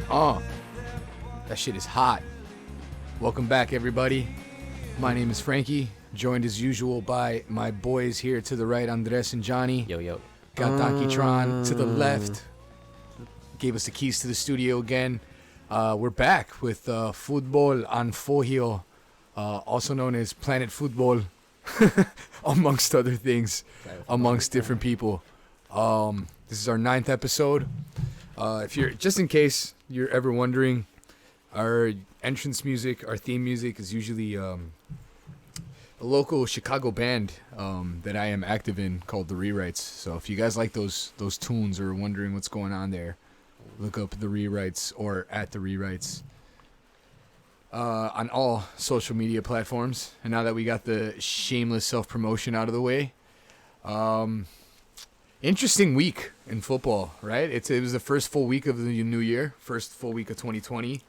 That shit is hot. Welcome back, everybody. My name is Frankie, joined as usual by my boys here to the right, Andres and Johnny. Yo. Got Donkey Tron to the left. Gave us the keys to the studio again. We're back with Futbol on Fogio, also known as Planet Futbol, amongst other things, amongst different people. This is our 9th episode. If you're, just in case you're ever wondering, our entrance music, our theme music is usually a local Chicago band that I am active in called The Rewrites. So if you guys like those tunes or wondering what's going on there, look up The Rewrites or at The Rewrites on all social media platforms. And now that we got the shameless self-promotion out of the way, interesting week in football, right? It was the first full week of the new year, first full week of 2020.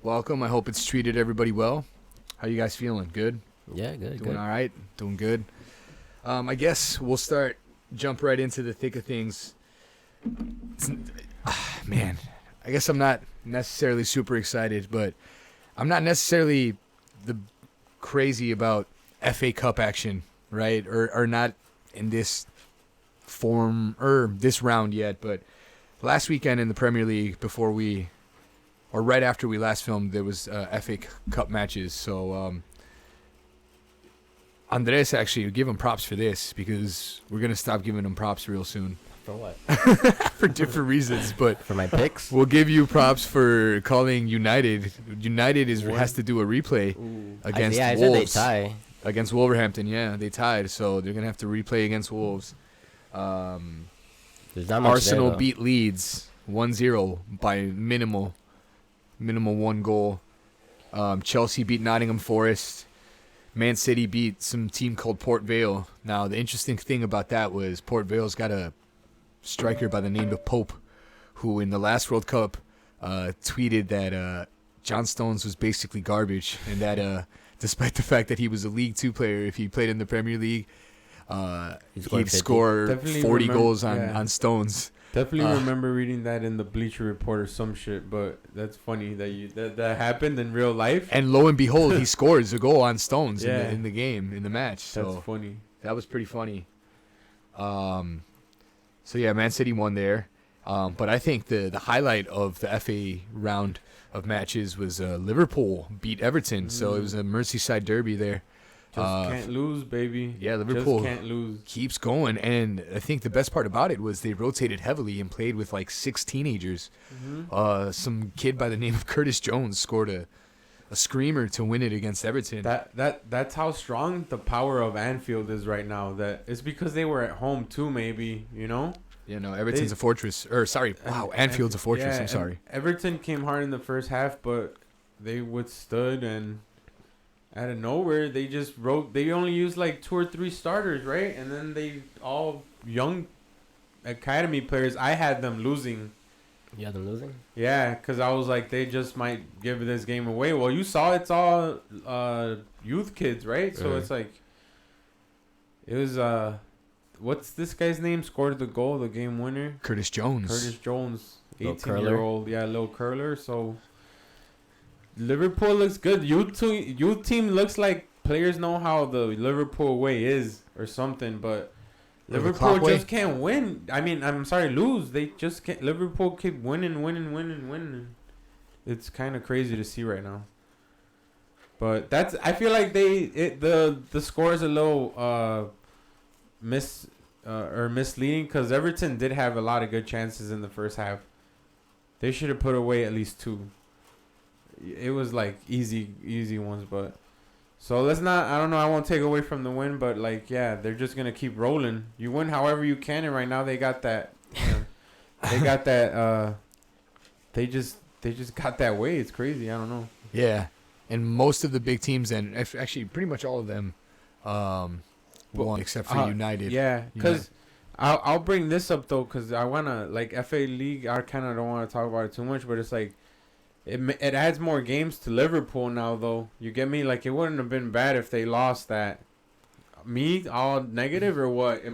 Welcome. I hope it's treated everybody well. How you guys feeling? Good? Yeah, good. Doing all right? Doing good. I guess we'll jump right into the thick of things. Man, I guess I'm not necessarily super excited, but I'm not necessarily crazy about FA Cup action, right? Or not in this form or this round yet, but last weekend in the Premier League right after we last filmed, there was FA Cup matches. So Andres, actually, give him props for this because we're going to stop giving him props real soon. For what? For different reasons, but For my picks? we'll give you props for calling United. United has to do a replay against I Wolves. said they tie. Against Wolverhampton, yeah, they tied, so they're going to have to replay against Wolves. There's not much Arsenal there, beat Leeds 1-0 by minimal one goal. Chelsea beat Nottingham Forest. Man City beat some team called Port Vale. Now, the interesting thing about that was Port Vale's got a striker by the name of Pope, who in the last World Cup tweeted that John Stones was basically garbage, and that despite the fact that he was a League Two player, if he played in the Premier League, he'd score 40 goals on Stones. Definitely remember reading that in the Bleacher Report or some shit, but that's funny that happened in real life. And lo and behold, he scores a goal on Stones in the game, in the match. So that's funny. That was pretty funny. So yeah, Man City won there. But I think the highlight of the FA round of matches was Liverpool beat Everton. So it was a Merseyside derby there. Just can't lose, baby. Yeah, Liverpool just can't lose. Keeps going. And I think the best part about it was they rotated heavily and played with like 6 teenagers. Mm-hmm. Some kid by the name of Curtis Jones scored a screamer to win it against Everton. That's how strong the power of Anfield is right now. That it's because they were at home too, maybe, you know? Yeah, no, Everton's a fortress. Anfield's a fortress. Yeah, I'm sorry. Everton came hard in the first half, but they withstood, and out of nowhere, they just they only used like 2 or 3 starters, right? And then they all young academy players. I had them losing. You had them losing? Yeah, because I was like, they just might give this game away. Well, you saw it's all youth kids, right? So it's like, it was, what's this guy's name? Scored the goal, the game winner? Curtis Jones, 18-year-old. Yeah, little curler. So Liverpool looks good. Youth team looks like players know how the Liverpool way is or something, but Liverpool just can't win. I mean, I'm sorry, lose. They just can't. Liverpool keep winning. It's kind of crazy to see right now. But I feel like the score is a little misleading because Everton did have a lot of good chances in the first half. They should have put away at least 2. It was like easy ones, but so let's not. I don't know. I won't take away from the win, but like, yeah, they're just gonna keep rolling. You win however you can, and right now they got that. They got that. They just got that way. It's crazy. I don't know. Yeah, and most of the big teams, and actually pretty much all of them, won except for United. Yeah, because I'll bring this up though, because I wanna like FA League. I kind of don't want to talk about it too much, but it's like. It adds more games to Liverpool now, though. You get me? Like, it wouldn't have been bad if they lost that. Me, all negative or what?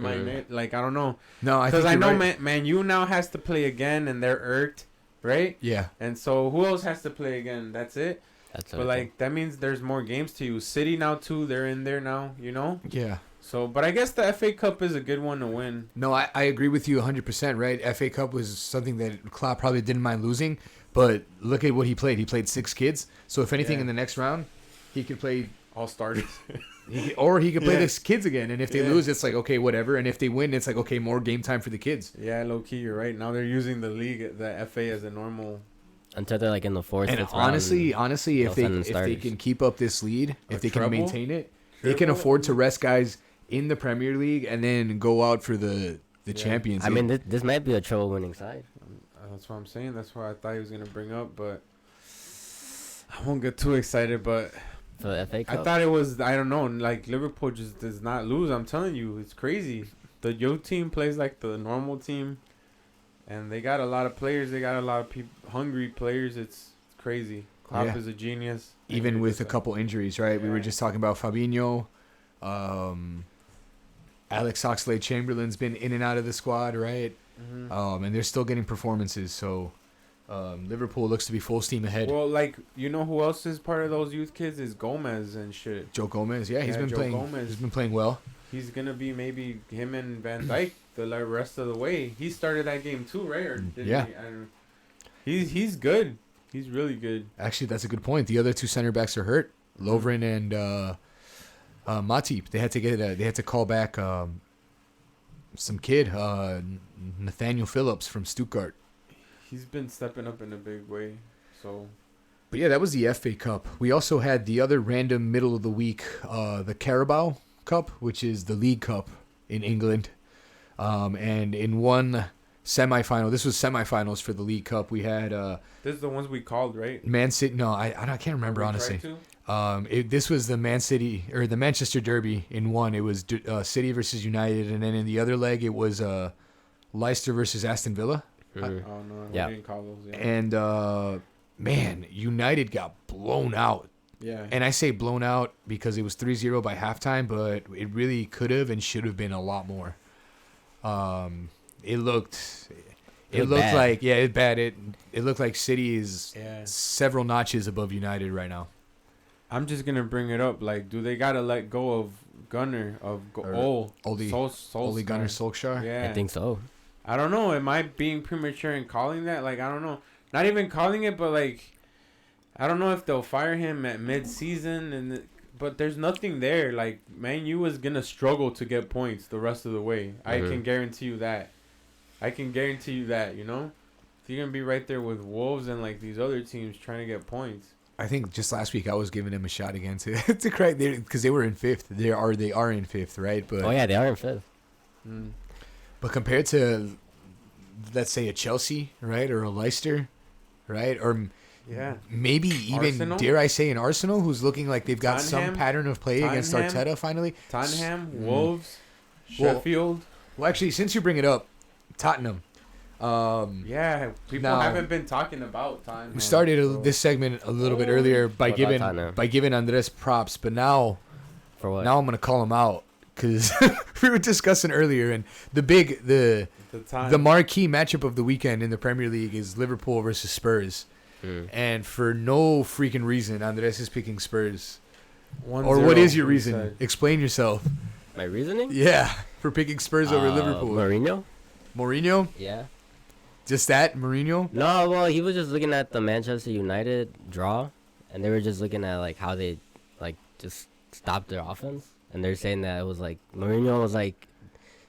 Like, I don't know. No, because I know right. Man U now has to play again, and they're irked right? Yeah. And so who else has to play again? That's it. But like that means there's more games to use. City now too. They're in there now. You know. Yeah. So, but I guess the FA Cup is a good one to win. No, I agree with you 100%. Right. FA Cup was something that Klopp probably didn't mind losing, but look at what he played. He played 6 kids. So if anything in the next round, he could play all starters. Or he could play the kids again. And if they lose, it's like, okay, whatever. And if they win, it's like, okay, more game time for the kids. Yeah, low key, you're right. Now they're using the league, the FA, as a normal. Until they're like in the fourth. And honestly, if they can keep up this lead, if they can maintain it, they can afford to rest guys in the Premier League and then go out for the Champions League. I mean, this might be a trouble-winning side. That's what I'm saying. That's what I thought he was gonna bring up, but I won't get too excited. But for the FA Cup, I thought it was. I don't know. Like Liverpool just does not lose. I'm telling you, it's crazy. The youth team plays like the normal team. And they got a lot of players. They got a lot of hungry players. It's crazy. Klopp is a genius. Even with a couple injuries, right? Yeah. We were just talking about Fabinho. Alex Oxlade-Chamberlain's been in and out of the squad, right? Mm-hmm. And they're still getting performances. So Liverpool looks to be full steam ahead. Well, like, you know who else is part of those youth kids is Gomez and shit. Joe Gomez. Yeah, he's been playing well. He's going to be maybe him and Van Dijk the rest of the way. He started that game too, right? Or did he's good. He's really good. Actually, that's a good point. The other 2 center backs are hurt. Lovren and Matip. They had to call back some kid, Nathaniel Phillips from Stuttgart. He's been stepping up in a big way. So, but yeah, that was the FA Cup. We also had the other random middle of the week, the Carabao Cup, which is the League Cup in England. And in one semifinal, this was semifinals for the League Cup. We had this is the ones we called, right? Man City. No, I can't remember honestly. This was the Man City or the Manchester Derby. In one, it was City versus United, and then in the other leg, it was Leicester versus Aston Villa. Oh no, we didn't call those. Yeah. And man, United got blown out. Yeah. And I say blown out because it was 3-0 by halftime, but it really could have and should have been a lot more. It looked bad. like it looked like City is several notches above United right now. I'm just gonna bring it up. Like, do they gotta let go of Gunnar Ole Gunnar Solskjaer? Yeah, I think so. I don't know. Am I being premature in calling that? Like, I don't know. Not even calling it, but like, I don't know if they'll fire him at mid-season but there's nothing there. Like, Man U is gonna struggle to get points the rest of the way. I can guarantee you that. You know, so you're gonna be right there with Wolves and like these other teams trying to get points. I think just last week I was giving them a shot again to crack there because they were in 5th. They are in 5th, right? But they are in 5th. But compared to, let's say, a Chelsea, right, or a Leicester, right, or maybe even Arsenal? Dare I say an Arsenal, who's looking like they've got some pattern of play against Arteta finally. Tottenham, Wolves, Sheffield. Well, actually, since you bring it up, Tottenham. People haven't been talking about Tottenham. We started this segment a little bit earlier by giving Andres props, but now, for what? Now I'm gonna call him out because we were discussing earlier, and the marquee matchup of the weekend in the Premier League is Liverpool versus Spurs. And for no freaking reason, Andres is picking Spurs. Or what is your reason? Explain yourself. My reasoning? Yeah, for picking Spurs over Liverpool. Mourinho? Yeah. Just that, Mourinho? No, well, he was just looking at the Manchester United draw, and they were just looking at like how they like just stopped their offense, and they're saying that it was like Mourinho was like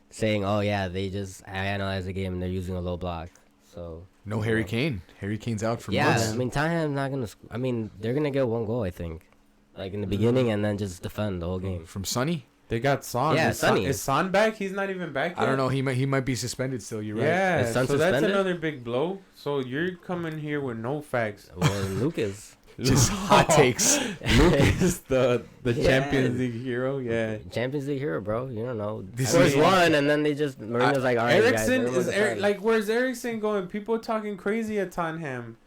saying, "Oh yeah, they just analyzed the game and they're using a low block." So no Harry Kane. Harry Kane's out for months. Yeah, I mean Tottenham's not gonna. I mean they're gonna get 1 goal, I think, like in the beginning, and then just defend the whole game. From Sonny. They got Son. Yeah, is Son back? He's not even back yet. I don't know. He might be suspended still. You're right. Yeah, so that's another big blow. So you're coming here with no facts. Well, Lucas. Just hot takes. Lucas, the Champions League hero. Yeah. Champions League hero, bro. You don't know. First one, and then they just Mourinho's like, all right, Eriksen guys, where's Eriksen going? People talking crazy at Tottenham.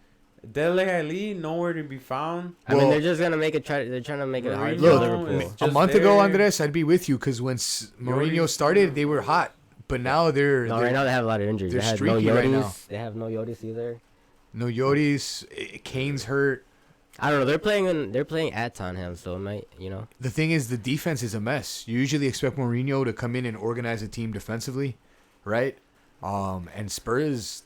Dele Alli nowhere to be found. I mean, they're just gonna make it. They're trying to make it hard for Liverpool. A month ago, Andres, I'd be with you because when Mourinho started, they were hot, but now they're right now they have a lot of injuries. They have no Yotis. They have no Yotis either. No Lloris. Kane's hurt. I don't know. They're playing at Tottenham, so it might, The thing is, the defense is a mess. You usually expect Mourinho to come in and organize a team defensively, right? And Spurs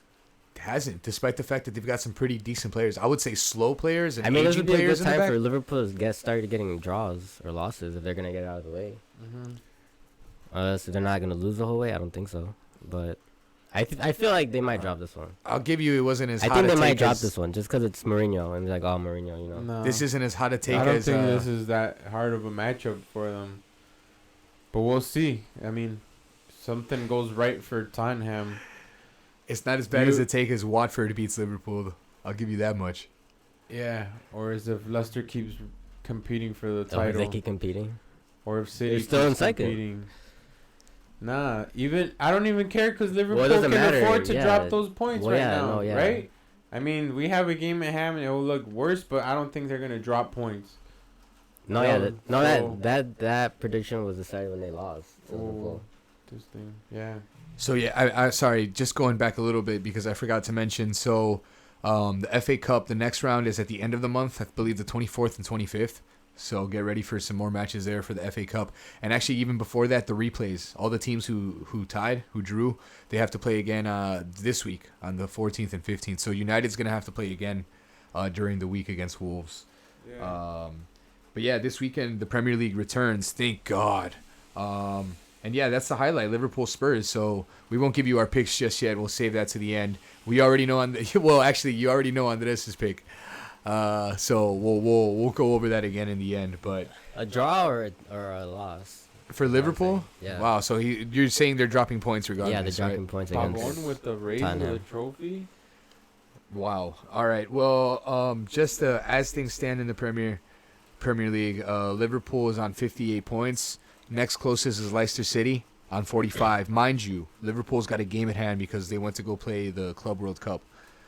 hasn't, despite the fact that they've got some pretty decent players. I would say slow players and this aging would be a good players in the time back. for Liverpool to start getting draws or losses if they're gonna get out of the way. So they're not gonna lose the whole way. I don't think so, but I feel like they might drop this one. I'll give you, it wasn't as hot I think a they take might drop as- this one just because it's Mourinho and like, oh, Mourinho, No. This isn't as hot a take I don't as. think this is that hard of a matchup for them. But we'll see. I mean, something goes right for Tottenham. It's not as bad as a take as Watford beats Liverpool. I'll give you that much. Yeah. Or as if Leicester keeps competing for the If title. they keep competing. Or if City They're still keeps in second. competing. Nah, I don't even care because Liverpool doesn't can matter, afford to yeah. drop those points Well, right yeah, now, no, yeah. right? I mean, we have a game at hand and it will look worse, but I don't think they're gonna drop points. No, So- that prediction was decided when they lost to Liverpool. This thing, yeah. So yeah, I sorry, just going back a little bit because I forgot to mention. So, the FA Cup, the next round is at the end of the month. I believe the 24th and 25th. So get ready for some more matches there for the FA Cup. And actually, even before that, the replays. All the teams who drew, they have to play again this week on the 14th and 15th. So United's gonna have to play again during the week against Wolves. Yeah. But yeah, this weekend the Premier League returns. Thank God. And yeah, that's the highlight, Liverpool Spurs. So we won't give you our picks just yet. We'll save that to the end. We already know you already know Andres' pick. So we'll go over that again in the end. But A draw or a loss for Liverpool, yeah. Wow. So you're saying they're dropping points regardless? Yeah, they're dropping right? points Top against. one with the raise of Tottenham. the trophy. Wow. All right. Well, just as things stand in the Premier League, Liverpool is on 58 points. Next closest is Leicester City on 45. Mind you, Liverpool's got a game at hand because they went to go play the Club World Cup.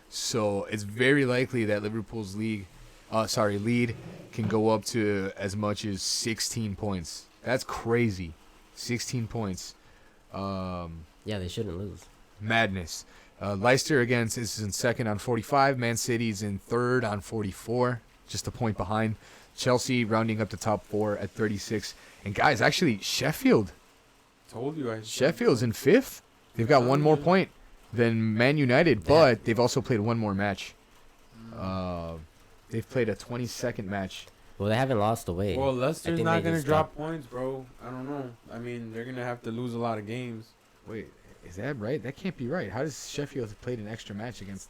So it's very likely that Liverpool's lead can go up to as much as 16 points. That's crazy. 16 points. Yeah, they shouldn't lose. Madness. Leicester against is in second on 45. Man City's in third on 44, just a point behind. Chelsea rounding up the top four at 36. And guys, actually Sheffield's in fifth. They've got one more point than Man United, but they've also played one more match. They've played a 22nd match. Well, they haven't lost the way. Well, Leicester's think not they gonna just drop stopped. points, bro. I don't know. I mean, they're gonna have to lose a lot of games. Wait, is that right? That can't be right. How does Sheffield have played an extra match against?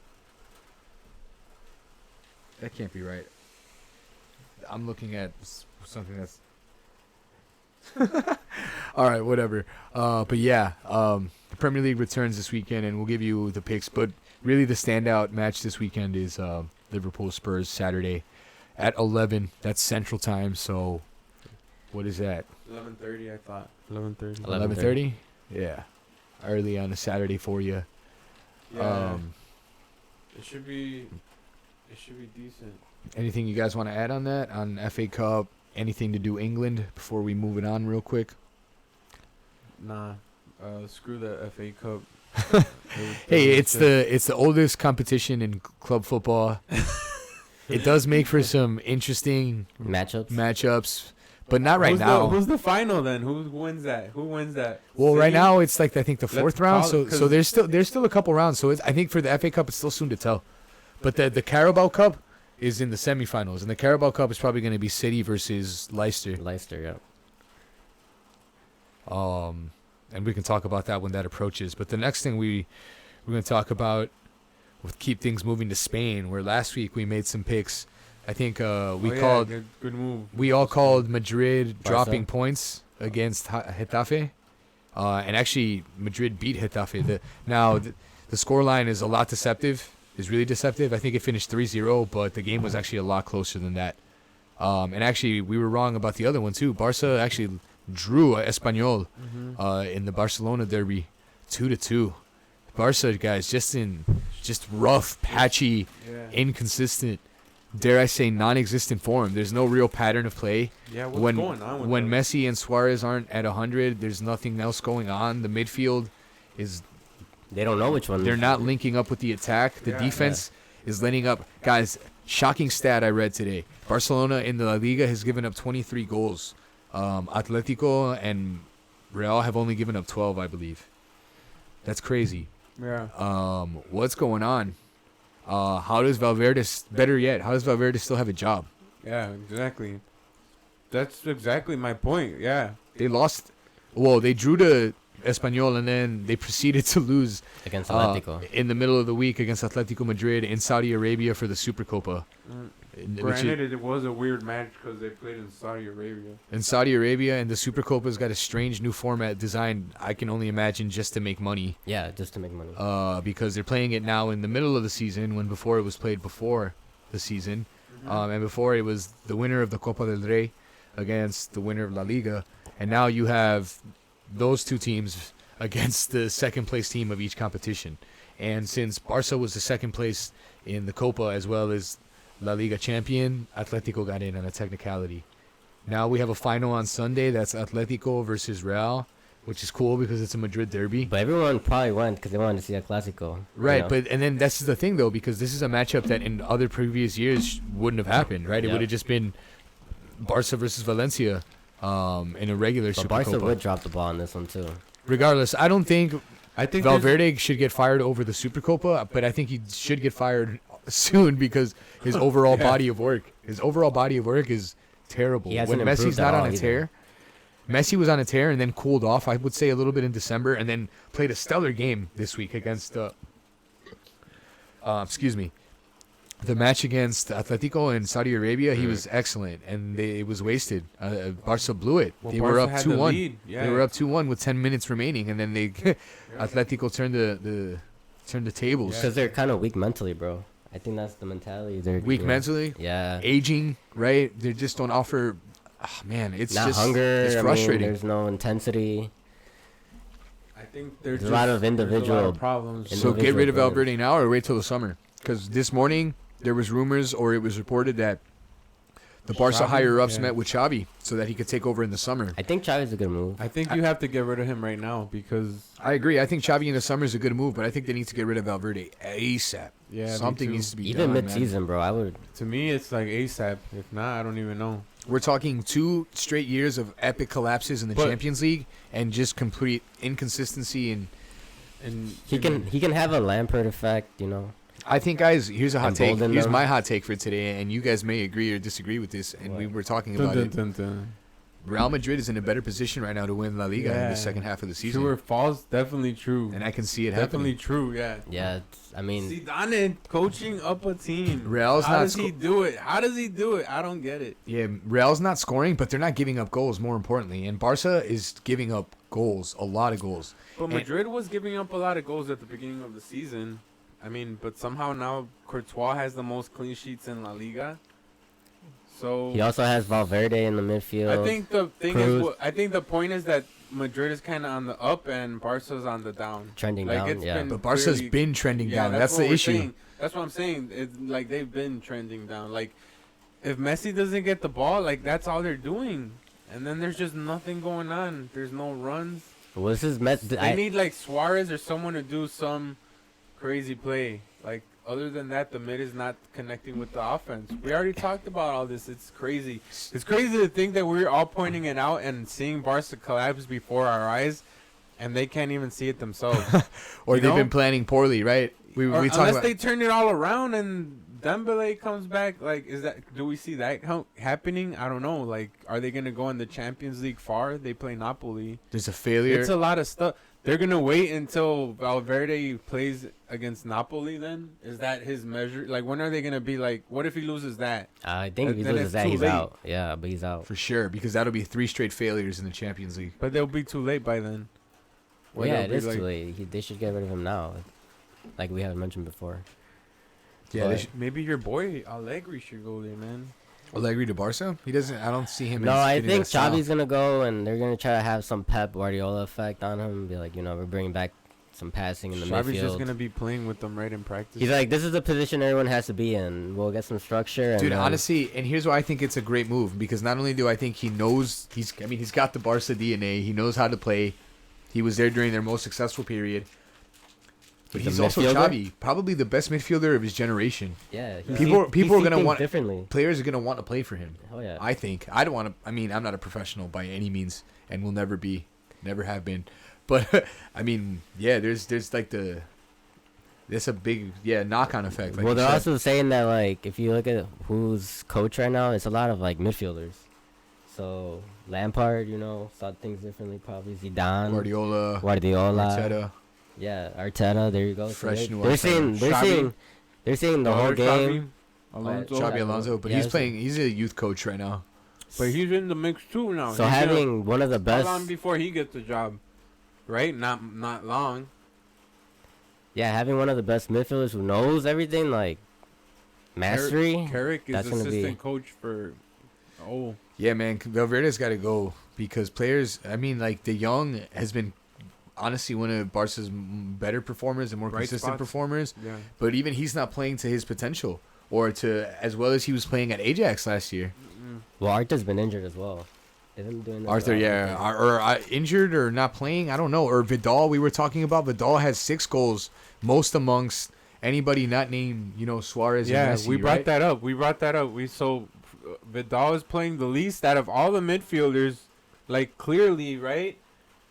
That can't be right. I'm looking at something that's. All right, whatever. But yeah, the Premier League returns this weekend, and we'll give you the picks. But really, the standout match this weekend is Liverpool Spurs Saturday at 11. That's Central Time. So, what is that? 11:30, I thought. 11:30. 11:30. Yeah, early on a Saturday for you. Yeah. It should be decent. Anything you guys want to add on that? On FA Cup? Anything to do England before we move it on real quick? Nah. Screw the FA Cup. Hey, it's the oldest competition in club football. It does make for some interesting matchups, but not right now. Who's the final then? Who wins that? Well, City? right now it's like I think the fourth round. call it, So there's still a couple rounds. So I think for the FA Cup it's still soon to tell. But the Carabao Cup is in the semifinals, and the Carabao Cup is probably going to be City versus Leicester. Yeah. And we can talk about that when that approaches. But the next thing we're going to talk about will keep things moving to Spain, where last week we made some picks. I think called good move. We all called Madrid Barca. dropping points against Getafe, and actually Madrid beat Getafe. The scoreline is a lot deceptive. Is really deceptive. I think it finished 3-0, but the game was actually a lot closer than that. And actually, we were wrong about the other one too. Barca actually drew Espanyol in the Barcelona derby, 2-2. Barca guys, just rough, patchy, inconsistent, dare I say, non-existent form. There's no real pattern of play. Yeah, what's going on with when them? Messi and Suarez aren't at 100, there's nothing else going on. The midfield is. They don't know which one. They're not linking up with the attack. The defense is letting up. Guys, shocking stat I read today. Barcelona in the La Liga has given up 23 goals. Atletico and Real have only given up 12, I believe. That's crazy. Yeah. What's going on? How does Valverde, better yet, how does Valverde still have a job? Yeah, exactly. That's exactly my point. Yeah. They lost. Well, they drew to Espanyol and then they proceeded to lose against Atletico in the middle of the week against Atletico Madrid in Saudi Arabia for the Supercopa. Granted, it was a weird match because they played in Saudi Arabia. In Saudi Arabia, and the Supercopa's got a strange new format designed, I can only imagine, just to make money. Yeah, just to make money. Because they're playing it now in the middle of the season when before it was played before the season. And before it was the winner of the Copa del Rey against the winner of La Liga. And now you have those two teams against the second place team of each competition. And since Barca was the second place in the Copa as well as La Liga champion, Atletico got in on a technicality. Now we have a final on Sunday. That's Atletico versus Real, which is cool because it's a Madrid derby. But everyone probably went because they wanted to see a Clásico. Right, you know? but and then that's the thing though, because this is a matchup that in other previous years wouldn't have happened, right? It would have just been Barca versus Valencia in a regular Supercopa. But Barca would drop the ball on this one too. Regardless, I think Valverde should get fired over the Supercopa, but I think he should get fired soon because his overall body of work is terrible. When Messi's not on a tear, Messi was on a tear and then cooled off, I would say, a little bit in December, and then played a stellar game this week against the match against Atletico in Saudi Arabia. He was excellent, and it was wasted. Barca blew it. Well, they were up 2-1. They were up 2-1 with 10 minutes remaining, and then Atletico turned the tables. Because they're kind of weak mentally, bro. I think that's the mentality. They're weak mentally. Yeah. Aging, right? They just don't offer. Oh, man, it's not just hunger. It's frustrating. There's no intensity. I think there's a lot of individual problems. So get rid of Valverde now or wait till the summer? Because this morning there was rumors, or it was reported that the Barca higher-ups met with Xavi so that he could take over in the summer. I think Xavi's a good move. I think you have to get rid of him right now because... I agree. I think Xavi in the summer is a good move, but I think they need to get rid of Valverde ASAP. Yeah, something needs to be done. Even mid-season, bro. I would. To me, it's like ASAP. If not, I don't even know. We're talking 2 straight years of epic collapses in the Champions League and just complete inconsistency and he can have a Lampard effect, you know. I think, guys, here's a hot take. Here's my hot take for today, and you guys may agree or disagree with this, and we were talking about it. Real Madrid is in a better position right now to win La Liga in the second half of the season. True or false? Definitely true. And I can see it definitely happening. True, yeah. Yeah, I mean... Zidane coaching up a team. Real's How does he do it? How does he do it? I don't get it. Yeah, Real's not scoring, but they're not giving up goals, more importantly. And Barca is giving up goals, a lot of goals. But Madrid was giving up a lot of goals at the beginning of the season. I mean, but somehow now Courtois has the most clean sheets in La Liga. So he also has Valverde in the midfield. I think the thing I think the point is that Madrid is kind of on the up and Barca's on the down. Trending down, yeah. But Barca's been trending down. That's the issue. Saying. That's what I'm saying. It's like they've been trending down. Like if Messi doesn't get the ball, like that's all they're doing. And then there's just nothing going on. There's no runs. Well, this is They need like Suarez or someone to do some crazy play. Like other than that, the mid is not connecting with the offense. We already talked about all this. It's crazy. It's crazy to think that we're all pointing it out and seeing Barca collapse before our eyes, and they can't even see it themselves. Or they've been planning poorly, right? We unless they turn it all around and Dembele comes back. Like, do we see that happening? I don't know. Like, are they gonna go in the Champions League far? They play Napoli. There's a failure. It's a lot of stuff. They're going to wait until Valverde plays against Napoli then? Is that his measure? Like, when are they going to be like, what if he loses that? I think if he loses that, he's out. Yeah, but he's out. For sure, because that'll be 3 straight failures in the Champions League. But they'll be too late by then. Well, yeah, it is too late. They should get rid of him now, like we haven't mentioned before. Yeah, maybe your boy Allegri should go there, man. Allegri to Barca? He doesn't. I don't see him. No, I think Xavi's gonna go, and they're gonna try to have some Pep Guardiola effect on him. Be like, we're bringing back some passing in the midfield. Xavi's just gonna be playing with them right in practice. He's like, this is the position everyone has to be in. We'll get some structure. Dude, honestly, and here's why I think it's a great move, because not only do I think he knows he's got the Barca DNA. He knows how to play. He was there during their most successful period. But he's also Xavi, probably the best midfielder of his generation. Yeah. People are gonna want differently. Players are gonna want to play for him. Oh yeah. I think I don't want to. I mean, I'm not a professional by any means, and will never be, never have been. But I mean, yeah, there's like there's a big knock-on effect. Like well, they're also saying that like if you look at who's coach right now, it's a lot of like midfielders. So Lampard, saw things differently. Probably Zidane, Guardiola, Arteta. Yeah, Arteta. There you go. Fresh so new they're saying the whole game. Xabi Alonso, but he's playing. He's a youth coach right now. But he's in the mix too now. So having one of the best. How long before he gets the job? Right, not long. Yeah, having one of the best midfielders who knows everything, like mastery. Carrick is assistant coach for. Oh. Yeah, man, Valverde's got to go because players. I mean, like De Jong has been honestly one of Barca's better performers and more consistent performers. Yeah. But even he's not playing to his potential or to as well as he was playing at Ajax last year. Well, Arthur's been injured as well. Arthur, or injured or not playing, I don't know. Or Vidal, we were talking about. Vidal has 6 goals, most amongst anybody not named, Suarez. Yeah, and Messi, we brought right? that up. Vidal is playing the least out of all the midfielders, like clearly, right?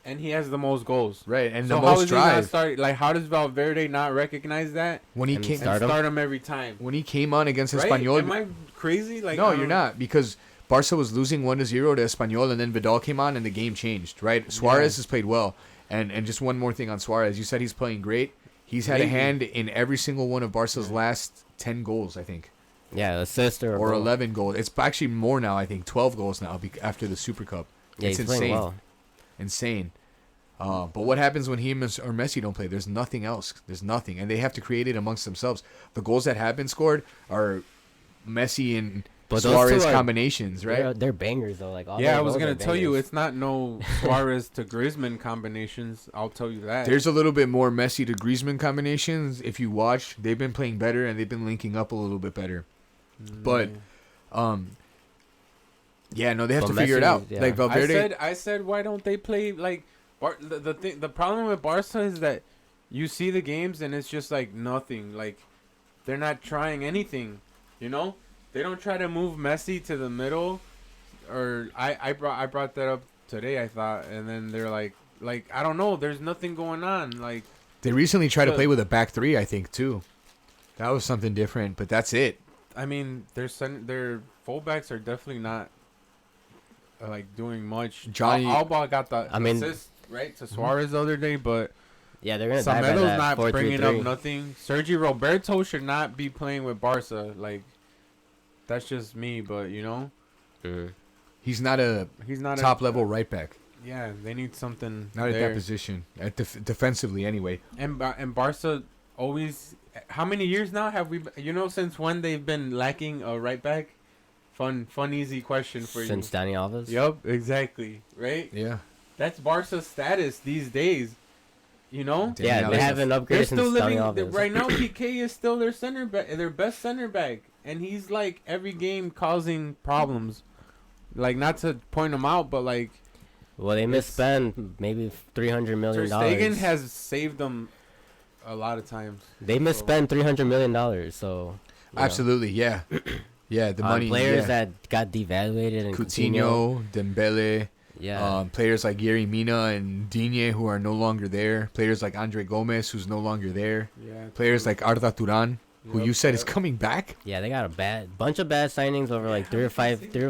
And he has the most goals, right? And so the most drive. He not start, like, how does Valverde not recognize that? When he came, start him every time. When he came on against right? Espanyol, am I crazy? Like, no, you're not, because Barca was losing 1-0 to Espanyol, and then Vidal came on, and the game changed. Right? Suarez has played well, and just one more thing on Suarez. You said he's playing great. He's had a hand in every single one of Barca's last 10 goals, I think. Yeah, assist or 11 goals. It's actually more now, I think. 12 goals now after the Super Cup. Yeah, it's he's insane. playing well. Insane. But what happens when he or Messi don't play? There's nothing else. There's nothing. And they have to create it amongst themselves. The goals that have been scored are Messi and Suarez combinations, right? They're bangers, though. Like I was going to tell you, it's not no Suarez to Griezmann combinations. I'll tell you that. There's a little bit more Messi to Griezmann combinations. If you watch, they've been playing better, and they've been linking up a little bit better. But, they have to figure it out. Yeah. Like Valverde, I said, why don't they play like the problem with Barca is that you see the games and it's just like nothing. Like they're not trying anything. They don't try to move Messi to the middle. Or I brought that up today, I thought, and then they're like I don't know. There's nothing going on. Like they recently tried to play with a back 3, I think too. That was something different, but that's it. I mean, their fullbacks are definitely not like doing much. Johnny Alba got the assist right to Suarez the other day, but they're gonna Samedo's not 4-3-3. bringing up nothing. Sergio Roberto should not be playing with Barca. Like that's just me, but he's not a top level right back. Yeah, they need something. Not at that position, defensively anyway. And Barca always. How many years now have we? Since when they've been lacking a right back? Fun, easy question for you. Since Dani Alves. Yep, exactly. Right. Yeah. That's Barca's status these days. Yeah, they haven't upgraded since Dani Alves. Right now, PK is still their center back, their best center back, and he's like every game causing problems. Like not to point him out, but like. Well, they misspend maybe $300 million. Ter Stegen has saved them. A lot of times they misspent $300 million. So absolutely, yeah, the money. Players that got devaluated and Coutinho, Dembele, yeah, players like Yerry Mina and Digne who are no longer there. Players like Andre Gomez who's no longer there. Yeah, players like Arda Turan who you said is coming back. Yeah, they got a bunch of bad signings over like 3 or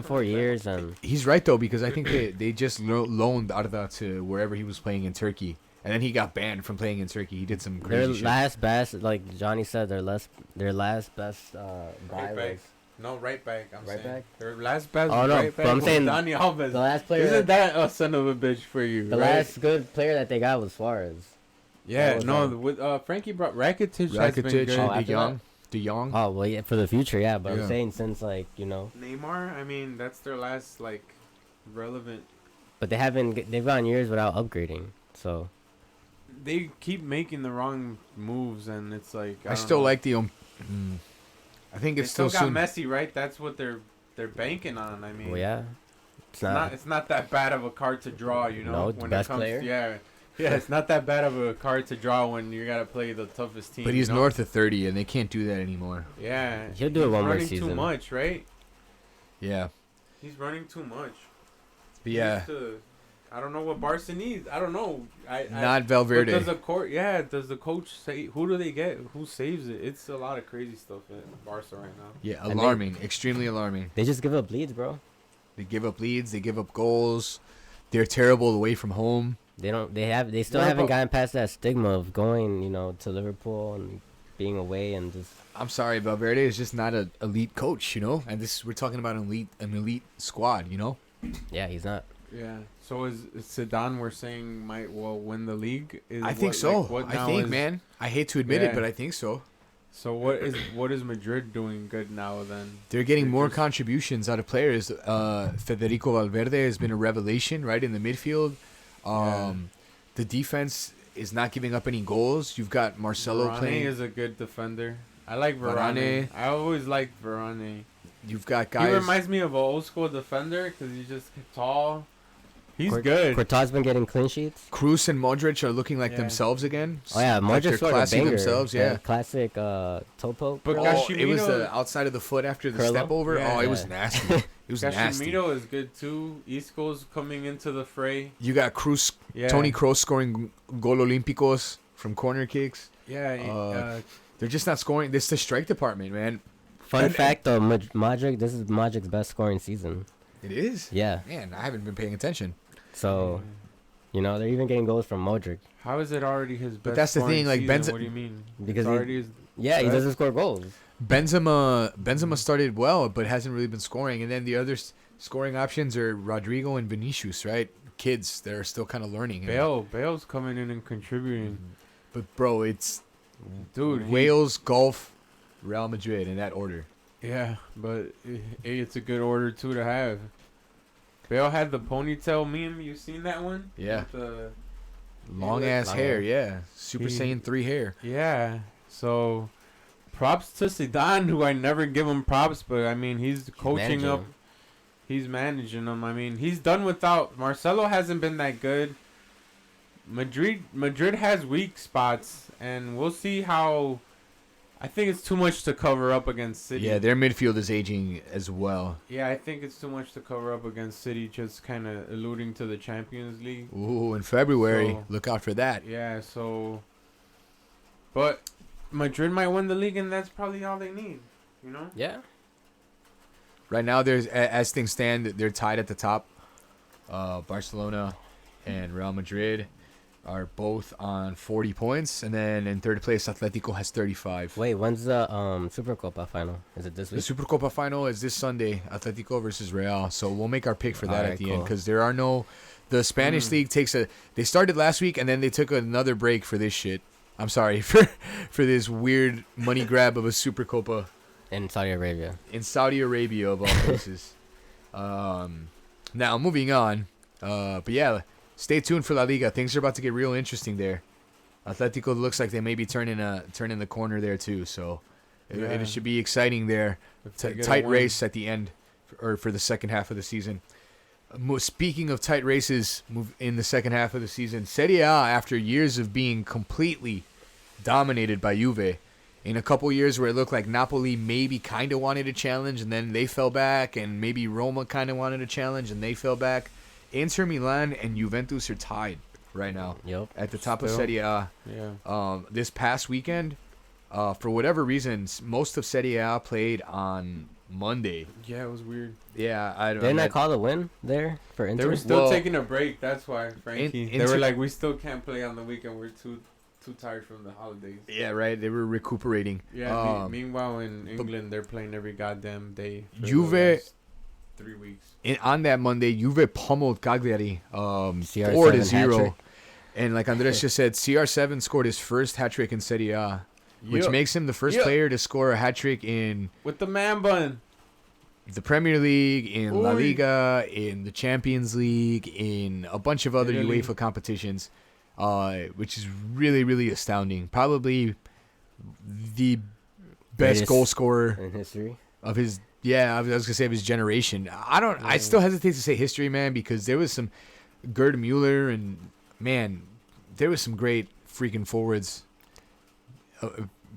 4 years, and he's right though because I think they just loaned Arda to wherever he was playing in Turkey. And then he got banned from playing in Turkey. He did some crazy shit. Their last best, like Johnny said, their last best right back. No, right back. Right back? Their last best right back. But I'm saying Dani Alves. The last player. Isn't that a son of a bitch for you? The last good player that they got was Suarez. Yeah, with Frankie brought Rakitic has been good. De Jong. Oh well, yeah, for the future, yeah. But I'm saying since Neymar, I mean that's their last relevant. But they've gone years without upgrading, so. They keep making the wrong moves, and it's like I still like the. I think it's still got Messi, right? That's what they're banking on. I mean, well, yeah, it's not that bad of a card to draw, No, when best it comes player. Yeah, it's not that bad of a card to draw when you gotta play the toughest team. But he's north of 30, and they can't do that anymore. Yeah, He'll do it one more running season. too much, right? Yeah. He's running too much. But yeah. I don't know what Barca needs. I don't know. Not Valverde. Does the coach say, who do they get? Who saves it? It's a lot of crazy stuff at Barca right now. Yeah, alarming. Extremely alarming. They just give up leads, bro. They give up leads. They give up goals. They're terrible away from home. They still haven't gotten past that stigma of going, to Liverpool and being away and just. I'm sorry, Valverde is just not an elite coach, And we're talking about an elite squad, Yeah, he's not. Yeah. So is Zidane, we're saying, might win the league? I think so. Man. I hate to admit it, but I think so. So what is Madrid doing good now then? They're getting more contributions out of players. Federico Valverde has been a revelation, right, in the midfield. The defense is not giving up any goals. You've got Marcelo playing. Varane is a good defender. I like Varane. I always liked Varane. You've got guys. He reminds me of an old school defender because he's just tall. He's good. Courtois been getting clean sheets. Kroos and Modric are looking like themselves again. Oh yeah, Modric scored a banger. Themselves, yeah. Classic toe poke. But it was the outside of the foot after the step over. Yeah. It was nasty. It was nasty. Casemiro is good too. Isco's coming into the fray. You got Kroos, Toni Kroos scoring Gol Olímpicos from corner kicks. Yeah. They're just not scoring. This is the strike department, man. Fun fact though, Modric. This is Modric's best scoring season. It is. Yeah. Man, I haven't been paying attention. So, they're even getting goals from Modric. How is it already his best? But that's the thing, like Benzema. What do you mean? Because he doesn't score goals. Benzema started well, but hasn't really been scoring. And then the other scoring options are Rodrigo and Vinicius, right? Kids that are still kind of learning. Bale's coming in and contributing. But bro, it's Wales, Gulf, Real Madrid in that order. Yeah, but it's a good order too to have. Bale had the ponytail meme. You seen that one? Yeah. With the long ass hair. Yeah. Super Saiyan 3 hair. Yeah. So, props to Zidane, who I never give him props, but I mean he's coaching up. He's managing them. I mean he's done without Marcelo. Hasn't been that good. Madrid has weak spots, and we'll see how. I think it's too much to cover up against City. Yeah, their midfield is aging as well. Yeah, I think it's too much to cover up against City, just kind of alluding to the Champions League. Ooh, in February. Look out for that. Yeah, but Madrid might win the league, and that's probably all they need, Yeah. Right now, as things stand, they're tied at the top. Barcelona and Real Madrid are both on 40 points, and then in third place Atletico has 35. Wait, when's the Supercopa final? Is it this week? The Supercopa final is this Sunday, Atletico versus Real. So we'll make our pick for that at the end, because there are the Spanish league they started last week, and then they took another break for this shit. I'm sorry for this weird money grab of a Supercopa in Saudi Arabia. In Saudi Arabia of all places. Now moving on, but yeah. Stay tuned for La Liga. Things are about to get real interesting there. Atletico looks like they may be turning the corner there too. So it should be exciting there. Tight race at the end, or for the second half of the season. Speaking of tight races in the second half of the season, Serie A, after years of being completely dominated by Juve, in a couple years where it looked like Napoli maybe kind of wanted a challenge and then they fell back, and maybe Roma kind of wanted a challenge and they fell back. Inter Milan and Juventus are tied right now at the top of Serie A. Yeah. This past weekend, for whatever reasons, most of Serie A played on Monday. Yeah, it was weird. Yeah, I don't. Didn't I call the win there for Inter? They were still taking a break. That's why, Frankie. They were like, we still can't play on the weekend. We're too tired from the holidays. Yeah, right. They were recuperating. Yeah. Meanwhile, in England, they're playing every goddamn day. Juve. 3 weeks. On that Monday, Juve pummeled Cagliari 4-0. And like Andres just said, CR7 scored his first hat-trick in Serie A, which makes him the first player to score a hat-trick in... With the man bun. The Premier League, in La Liga, in the Champions League, in a bunch of other UEFA competitions, which is really, really astounding. Probably the best goal scorer in history of his... Yeah, I was gonna say of his generation. I still hesitate to say history, man, because there was some Gerd Mueller and man, there was some great freaking forwards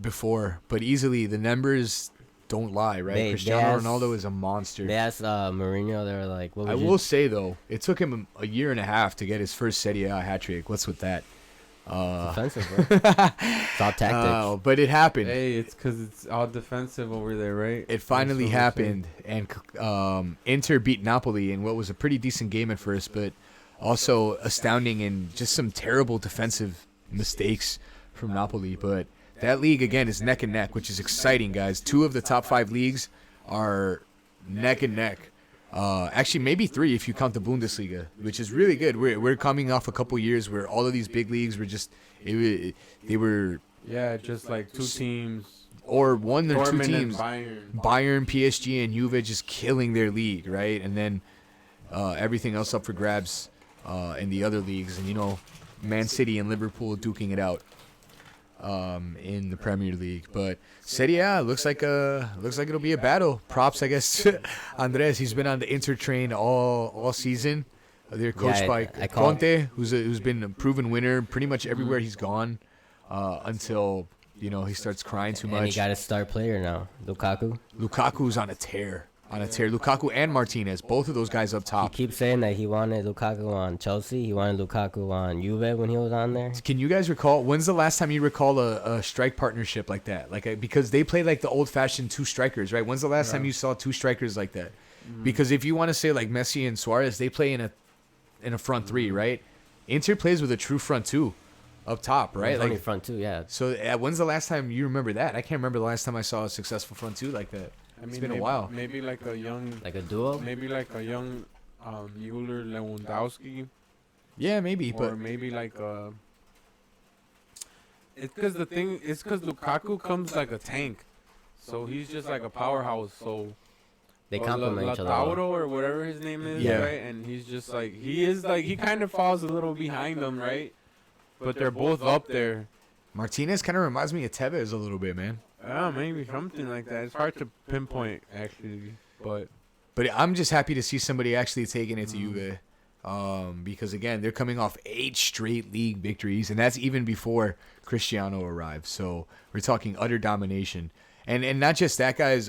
before, but easily the numbers don't lie, right? Cristiano Ronaldo is a monster. They asked Mourinho, they were like, I will say, though, it took him a year and a half to get his first Serie A hat trick. What's with that? Defensive, bro. It's all tactics. But it happened. Hey, it's because it's all defensive over there, right? It finally happened, and Inter beat Napoli in what was a pretty decent game at first, but also astounding and just some terrible defensive mistakes from Napoli. But that league, again, is neck and neck, which is exciting, guys. 2 of the top 5 leagues are neck and neck. Actually, maybe 3 if you count the Bundesliga, which is really good. We're coming off a couple years where all of these big leagues were just they were just like 2 teams or 1 or 2 Dortmund teams, and Bayern, PSG, and Juve just killing their league, right? And then everything else up for grabs in the other leagues, and Man City and Liverpool duking it out in the Premier League. But Serie A looks like it'll be a battle. Props, I guess, to Andres. He's been on the Inter train all season. They're coached by Conte, who's been a proven winner pretty much everywhere he's gone until he starts crying too much. And he got a star player now, Lukaku. Lukaku's on a tear. Lukaku and Martinez, both of those guys up top. He keeps saying that he wanted Lukaku on Chelsea. He wanted Lukaku on Juve when he was on there. Can you guys recall, when's the last time you recall a strike partnership like that? Because they play like the old-fashioned 2 strikers, right? When's the last time you saw 2 strikers like that? Because if you want to say like Messi and Suarez, they play in a front 3, right? Inter plays with a true front 2 up top, right? Only front 2, yeah. So when's the last time you remember that? I can't remember the last time I saw a successful front 2 like that. It's been a while. Maybe like a young, like a duo. Maybe like a young Müller Lewandowski. Yeah, maybe, or maybe like it's because Lukaku comes like a tank, so he's just like a powerhouse. So they complement each other. Lautaro or whatever his name is, right? And he's just like he kind of falls a little behind them, right? But they're both up there. Martinez kind of reminds me of Tevez a little bit, man. Maybe something like that. It's hard to pinpoint, actually, but I'm just happy to see somebody actually taking it to Juve, because again, they're coming off 8 straight league victories, and that's even before Cristiano arrived. So we're talking utter domination, and not just that, guys.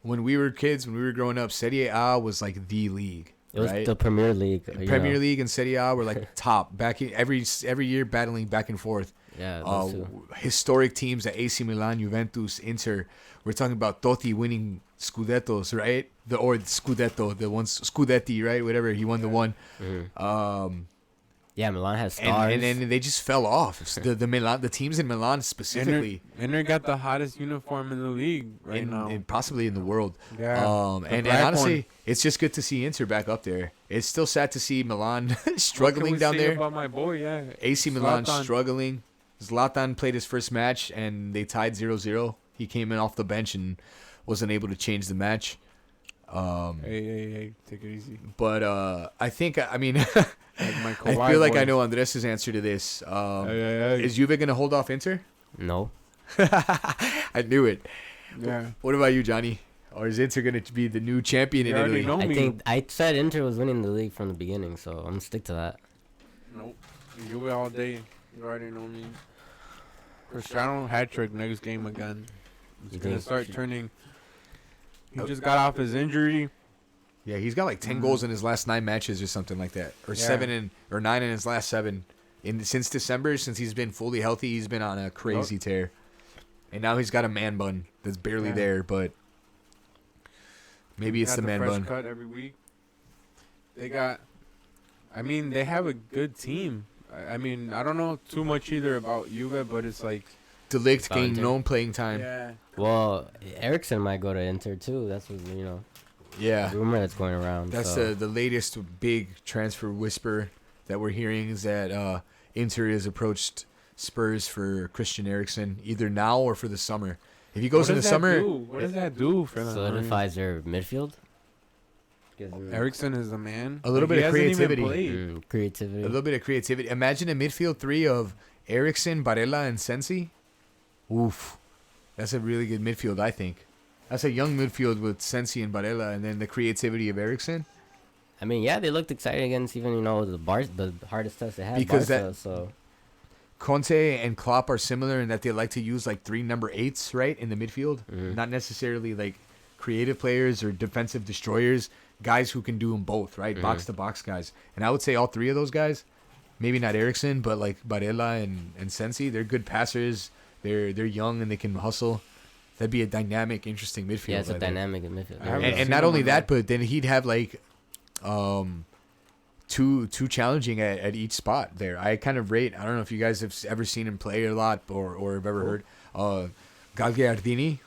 When we were kids, when we were growing up, Serie A was like the league. It was right? the Premier League. Premier League and Serie A were like top every year, battling back and forth. Yeah, historic teams at AC Milan, Juventus, Inter. We're talking about Totti winning Scudettos, right? The Scudetti, right? Whatever, he won the one. Mm-hmm. Milan has stars, and then they just fell off. The teams in Milan specifically. Inter got the hottest uniform in the league now, and possibly in the world. Yeah. And honestly, it's just good to see Inter back up there. It's still sad to see Milan struggling down there. About my boy, AC Milan struggling. Zlatan played his first match and they tied 0-0. He came in off the bench and wasn't able to change the match. Hey, take it easy. But I think, I mean, I feel like I know Andres' answer to this. Is Juve going to hold off Inter? No. I knew it. Yeah. What about you, Johnny? Or is Inter going to be the new champion in Italy? I think I said Inter was winning the league from the beginning, so I'm going to stick to that. Nope. Juve all day. You already know me. Cristiano hat-trick next game again. He's going to start turning. He just got off his injury. Yeah, he's got like 10 goals in his last 9 matches or something like that. Or 9 in his last 7. Since December, since he's been fully healthy, he's been on a crazy tear. And now he's got a man bun that's barely there, but maybe it's the man bun. Cut every week. They have a good team. I mean, I don't know too much either about Juve, but it's like De Ligt getting no playing time. Yeah. Well, Eriksen might go to Inter too. That's what Yeah. rumor that's going around. That's the latest big transfer whisper that we're hearing is that Inter has approached Spurs for Christian Eriksen either now or for the summer. If he goes in the summer, what does that do for them? Solidifies their midfield. Eriksen is the man. A little bit of creativity. Creativity. A little bit of creativity. Imagine a midfield 3 of Eriksen, Barella, and Sensi. Oof. That's a really good midfield, I think. That's a young midfield with Sensi and Barella, and then the creativity of Eriksen. I mean, yeah, they looked exciting against even the hardest test they had. Because Barca, Conte and Klopp are similar in that they like to use like 3 number 8s, right, in the midfield. Not necessarily like creative players or defensive destroyers, guys who can do them both, right? Box to box guys. And I would say all 3 of those guys, maybe not Eriksson, but like Barella and Sensi, they're good passers. They're young and they can hustle. That'd be a dynamic, interesting midfield. Yeah, it's a dynamic midfield. And not only that, but then he'd have like two challenging at each spot there. I kind of rate. I don't know if you guys have ever seen him play a lot or have ever heard. Gagliardini,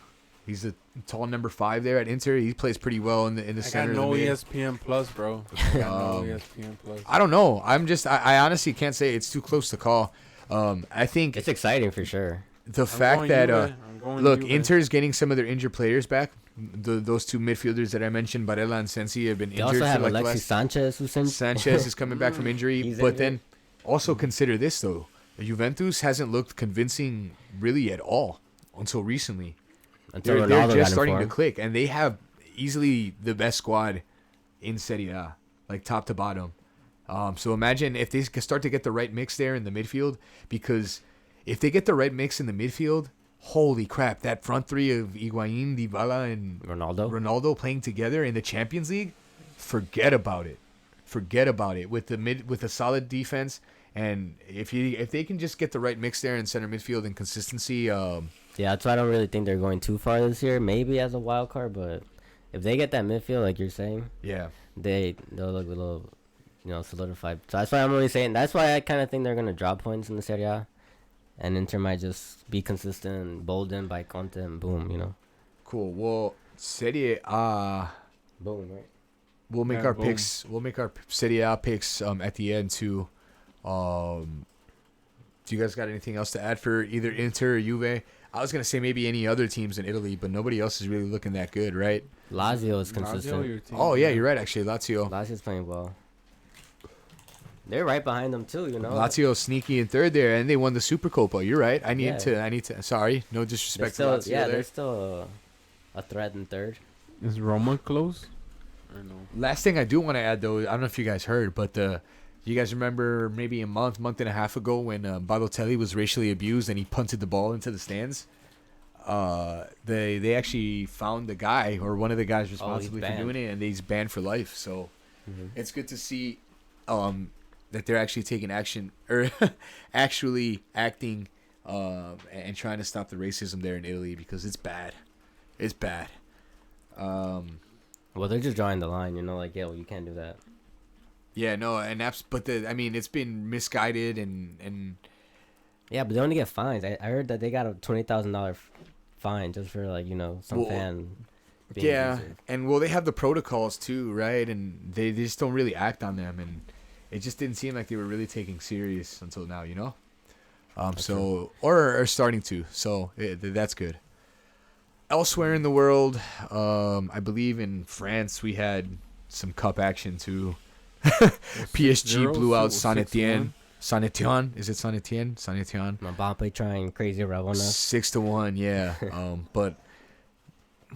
he's a tall number 5 there at Inter. He plays pretty well in the center. I got no of the ESPN Plus, bro. I got no ESPN Plus. I don't know. I honestly can't say. It's too close to call. I think it's exciting for sure. The fact that look, Inter's getting some of their injured players back. Those 2 midfielders that I mentioned, Barella and Sensi, have been injured. They also have for like Alexis Sanchez. Sanchez is coming back from injury. But then also consider this, though. Juventus hasn't looked convincing really at all until recently. They're just starting to click. And they have easily the best squad in Serie A, like top to bottom. So imagine if they start to get the right mix there in the midfield. Because if they get the right mix in the midfield, holy crap, that front 3 of Higuain, Dybala, and Ronaldo playing together in the Champions League, forget about it. Forget about it. With a solid defense, and if they can just get the right mix there in center midfield and consistency. Yeah, that's why I don't really think they're going too far this year. Maybe as a wild card, but if they get that midfield, like you're saying, yeah, they'll look a little, solidified. So that's why I'm really saying. That's why I kind of think they're gonna drop points in the Serie A. And Inter might just be consistent and boldened by Conte and boom, Cool. Well, Serie A. Boom, right? We'll make our picks. We'll make our Serie A picks at the end too. Do you guys got anything else to add for either Inter or Juve? I was gonna say maybe any other teams in Italy, but nobody else is really looking that good, right? Lazio is consistent. Oh yeah, you're right. Actually, Lazio's playing well. They're right behind them too, Lazio sneaky in 3rd there, and they won the Supercopa. You're right. I need to. Sorry, no disrespect to Lazio. Yeah, they're still a threat in 3rd. Is Roma close? Or no? Last thing I do want to add, though, I don't know if you guys heard, but you guys remember maybe a month and a half ago when Balotelli was racially abused and he punted the ball into the stands. They actually found the guy or one of the guys responsible for doing it, and he's banned for life. So it's good to see. That they're actually taking action or actually acting and trying to stop the racism there in Italy because it's bad. It's bad. Well, they're just drawing the line, you can't do that. Yeah, no, and it's been misguided and yeah, but they only get fines. I heard that they got a $20,000 fine just for some fan. Yeah, abusive. And they have the protocols too, right? And they just don't really act on them and. It just didn't seem like they were really taking serious until now, or starting to. So that's good. Elsewhere in the world, I believe in France we had some cup action too. PSG blew out Saint-Étienne. Saint-Étienne, is it Saint-Étienne? Saint-Étienne. Mbappe trying crazy around us. 6-1, yeah. But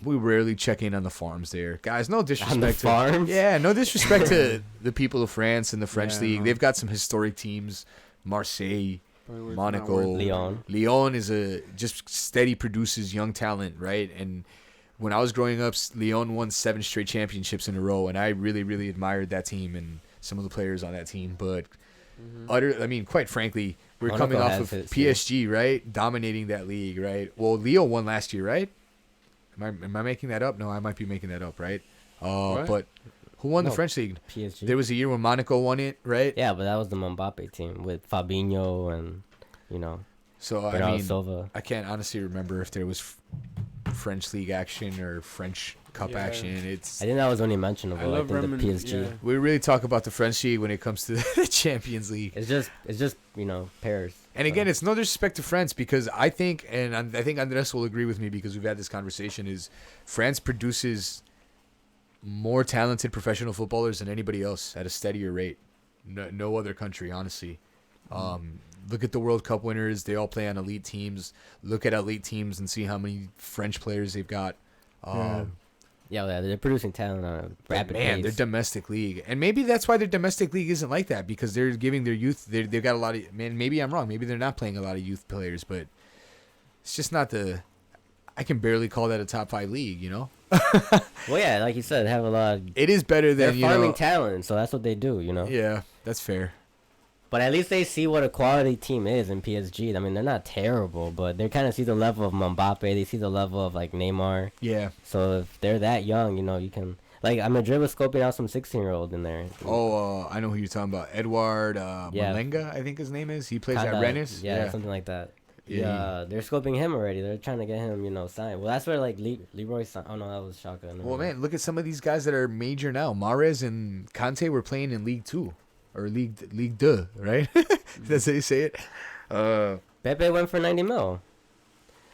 we rarely check in on the farms there. Guys, no disrespect to farms? Yeah, no disrespect to the people of France and the French league. No. They've got some historic teams. Marseille, Monaco, Lyon is just steady produces young talent, right? And when I was growing up, Lyon won 7 straight championships in a row, and I really, really admired that team and some of the players on that team. But quite frankly, we're Monaco coming off of PSG, right? Dominating that league, right? Well, Lyon won last year, right? Am I making that up? No, I might be making that up, right? But who won the French league? PSG. There was a year when Monaco won it, right? Yeah, but that was the Mbappe team with Fabinho and, So, Bernardo Silva. I can't honestly remember if there was French league action or French cup action. I think that was only mentionable. I think the PSG. Yeah. We really talk about the French league when it comes to the Champions League. It's just pairs. And again, it's no disrespect to France because I think Andres will agree with me because we've had this conversation, is France produces more talented professional footballers than anybody else at a steadier rate. No other country, honestly. Look at the World Cup winners. They all play on elite teams. Look at elite teams and see how many French players they've got. Yeah, they're producing talent on a rapid pace. Their domestic league, and maybe that's why their domestic league isn't like that, because they're giving their youth. They've got a lot of, man. Maybe I'm wrong. Maybe they're not playing a lot of youth players, but it's just not the. I can barely call that a top 5 league, you know. Well, yeah, like you said, they have a lot of. It is better than They're farming talent, so that's what they do, you know. Yeah, that's fair. But at least they see what a quality team is in PSG. I mean, they're not terrible, but they kind of see the level of Mbappe. They see the level of, like, Neymar. Yeah. So if they're that young, you know, you can... Like, Madrid was scoping out some 16-year-old in there. Oh, I know who you're talking about. Edward Malenga, I think his name is. He plays at Rennes. Yeah, something like that. Yeah, they're scoping him already. They're trying to get him, you know, signed. Well, that's where, like, Leroy... Oh, no, that was Shaka. Well, man, look at some of these guys that are major now. Mahrez and Kante were playing in League 2. Or League 2, right? That's how you say it. Pepe went for 90 mil.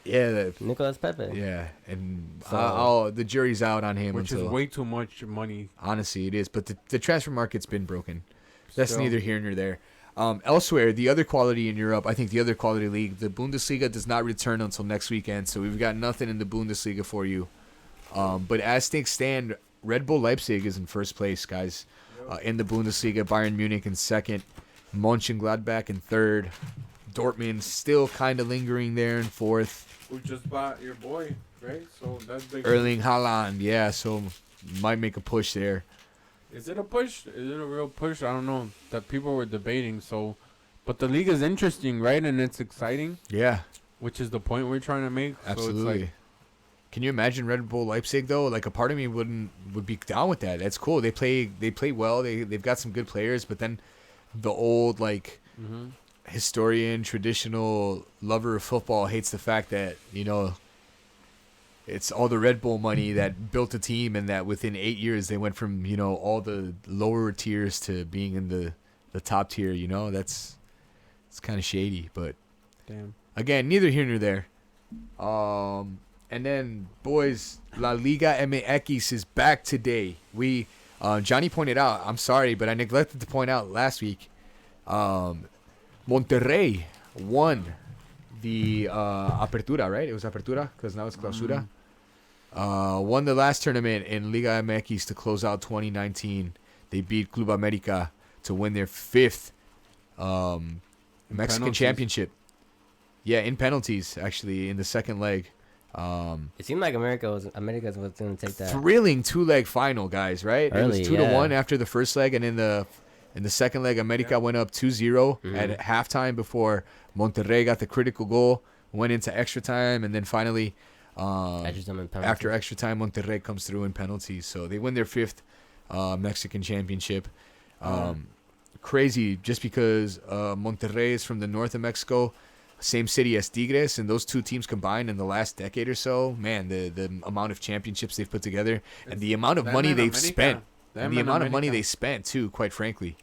Yeah. Nicolas Pepe. Yeah. And the jury's out on him. Which is way too much money. Honestly, it is. But the transfer market's been broken. That's neither here nor there. Elsewhere, the other quality in Europe, I think the other quality league, the Bundesliga does not return until next weekend. So we've got nothing in the Bundesliga for you. But as things stand, Red Bull Leipzig is in first place, guys. In the Bundesliga, Bayern Munich in second, Mönchengladbach in third, Dortmund still kind of lingering there in fourth. Who just bought your boy, right? So that's big. Erling Haaland, yeah, so might make a push there. Is it a push? Is it a real push? I don't know. That people were debating. So, but the league is interesting, right? And it's exciting. Yeah, which is the point we're trying to make. Absolutely. So it's like, can you imagine Red Bull Leipzig though? Like a part of me would be down with that. That's cool. They play well. They've got some good players, but then the old historian, traditional lover of football hates the fact that, you know, it's all the Red Bull money that built a team, and that within 8 years they went from, you know, all the lower tiers to being in the top tier, you know. It's kind of shady, but damn. Again, neither here nor there. And then, boys, La Liga MX is back today. Johnny pointed out, I'm sorry, but I neglected to point out last week, Monterrey won the Apertura, right? It was Apertura, because now it's Clausura. Won the last tournament in Liga MX to close out 2019. They beat Club America to win their 5th Mexican championship. Yeah, in penalties, actually, in the second leg. It seemed like America was going to take that. Thrilling 2-leg final, guys, right? Early, it was 2-1 after the first leg, and in the second leg, America went up 2-0 at halftime before Monterrey got the critical goal, went into extra time, and then finally, after extra time, Monterrey comes through in penalties. So they win their 5th Mexican championship. Crazy, just because Monterrey is from the north of Mexico, same city as Tigres, and those two teams combined in the last decade or so, man, the amount of championships they've put together, and the amount of money they've spent, and the amount of money they spent too, quite frankly.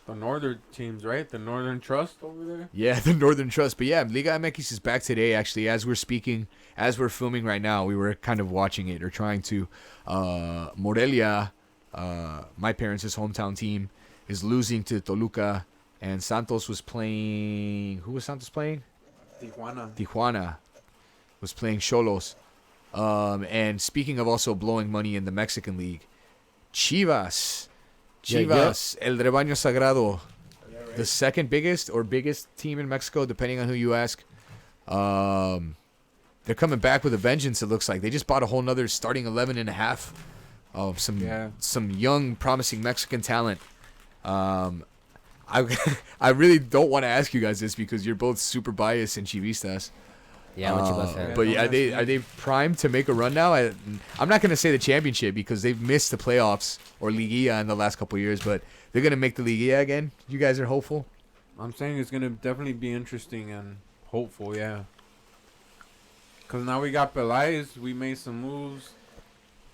The northern teams, right? The Northern Trust over there? Yeah, the Northern Trust. But yeah, Liga MX is back today, actually, as we're speaking, as we're filming right now. We were kind of watching it or trying to. Morelia, my parents' hometown team, is losing to Toluca, and Santos was playing. Who was Santos playing? Tijuana was playing Xolos. And speaking of also blowing money in the Mexican League, Chivas, El Rebaño Sagrado, the second biggest or biggest team in Mexico, depending on who you ask. They're coming back with a vengeance, it looks like. They just bought a whole nother starting 11 and a half of some young, promising Mexican talent. I really don't want to ask you guys this because you're both super biased and Chivistas. Yeah, I'm a Chivas fan. But yeah, are they primed to make a run now? I'm not going to say the championship because they've missed the playoffs or Liguilla in the last couple of years, but they're going to make the Liguilla again. You guys are hopeful? I'm saying it's going to definitely be interesting and hopeful, yeah. Because now we got Peláez. We made some moves.